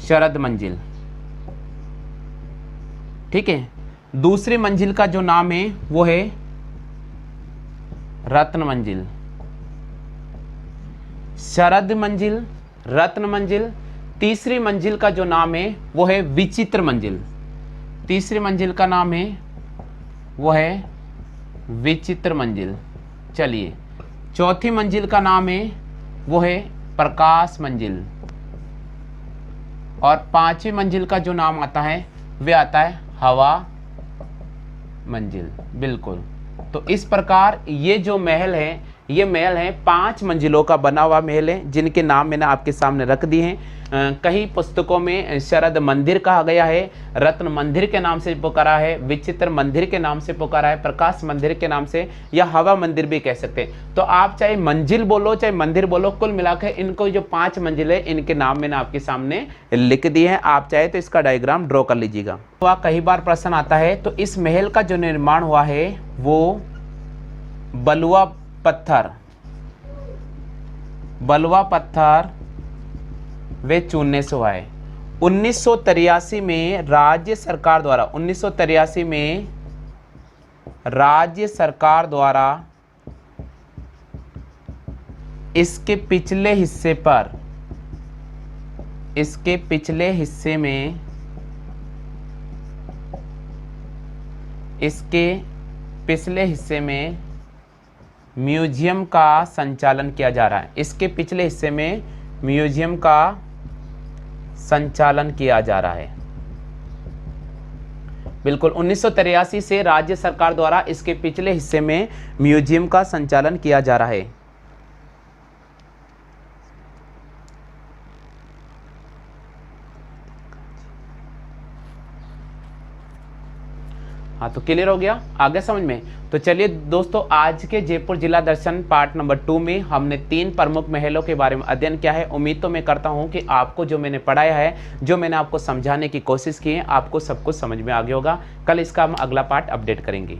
शरद मंजिल, ठीक है। दूसरी मंजिल का जो नाम है वो है रत्न मंजिल। शरद मंजिल, रत्न मंजिल। तीसरी मंजिल का जो नाम है वो है विचित्र मंजिल। तीसरी मंजिल का नाम है वो है विचित्र मंजिल। चलिए चौथी मंजिल का नाम है वो है प्रकाश मंजिल। और 5वीं मंजिल का जो नाम आता है वे आता है हवा मंजिल। बिल्कुल, तो इस प्रकार ये जो महल है, ये महल है 5 मंजिलों का बना हुआ महल है, जिनके नाम मैंने आपके सामने रख दिए हैं। कई पुस्तकों में शरद मंदिर कहा गया है, रत्न मंदिर के नाम से पुकारा है, विचित्र मंदिर के नाम से पुकारा है, प्रकाश मंदिर के नाम से, या हवा मंदिर भी कह सकते हैं। तो आप चाहे मंजिल बोलो चाहे मंदिर बोलो, कुल मिलाकर इनको जो 5 मंजिल है इनके नाम मैंने आपके सामने लिख दिए हैं। आप चाहे तो इसका डायग्राम ड्रॉ कर लीजिएगा। तो कई बार प्रश्न आता है, तो इस महल का जो निर्माण हुआ है वो बलुआ पत्थर वे चूने से हुआ है। 1983 में राज्य सरकार द्वारा 1983 में राज्य सरकार द्वारा इसके पिछले हिस्से पर, इसके पिछले हिस्से में, इसके पिछले हिस्से में म्यूजियम का संचालन किया जा रहा है। इसके पिछले हिस्से में म्यूजियम का संचालन किया जा रहा है। बिल्कुल, 1983 से राज्य सरकार द्वारा इसके पिछले हिस्से में म्यूजियम का संचालन किया जा रहा है। हाँ, तो क्लियर हो गया, आगे समझ में। तो चलिए दोस्तों, आज के जयपुर जिला दर्शन पार्ट नंबर 2 में हमने 3 प्रमुख महलों के बारे में अध्ययन किया है। उम्मीद तो मैं करता हूं कि आपको जो मैंने पढ़ाया है, जो मैंने आपको समझाने की कोशिश की है, आपको सब कुछ समझ में आ गया होगा। कल इसका हम अगला पार्ट अपडेट करेंगे।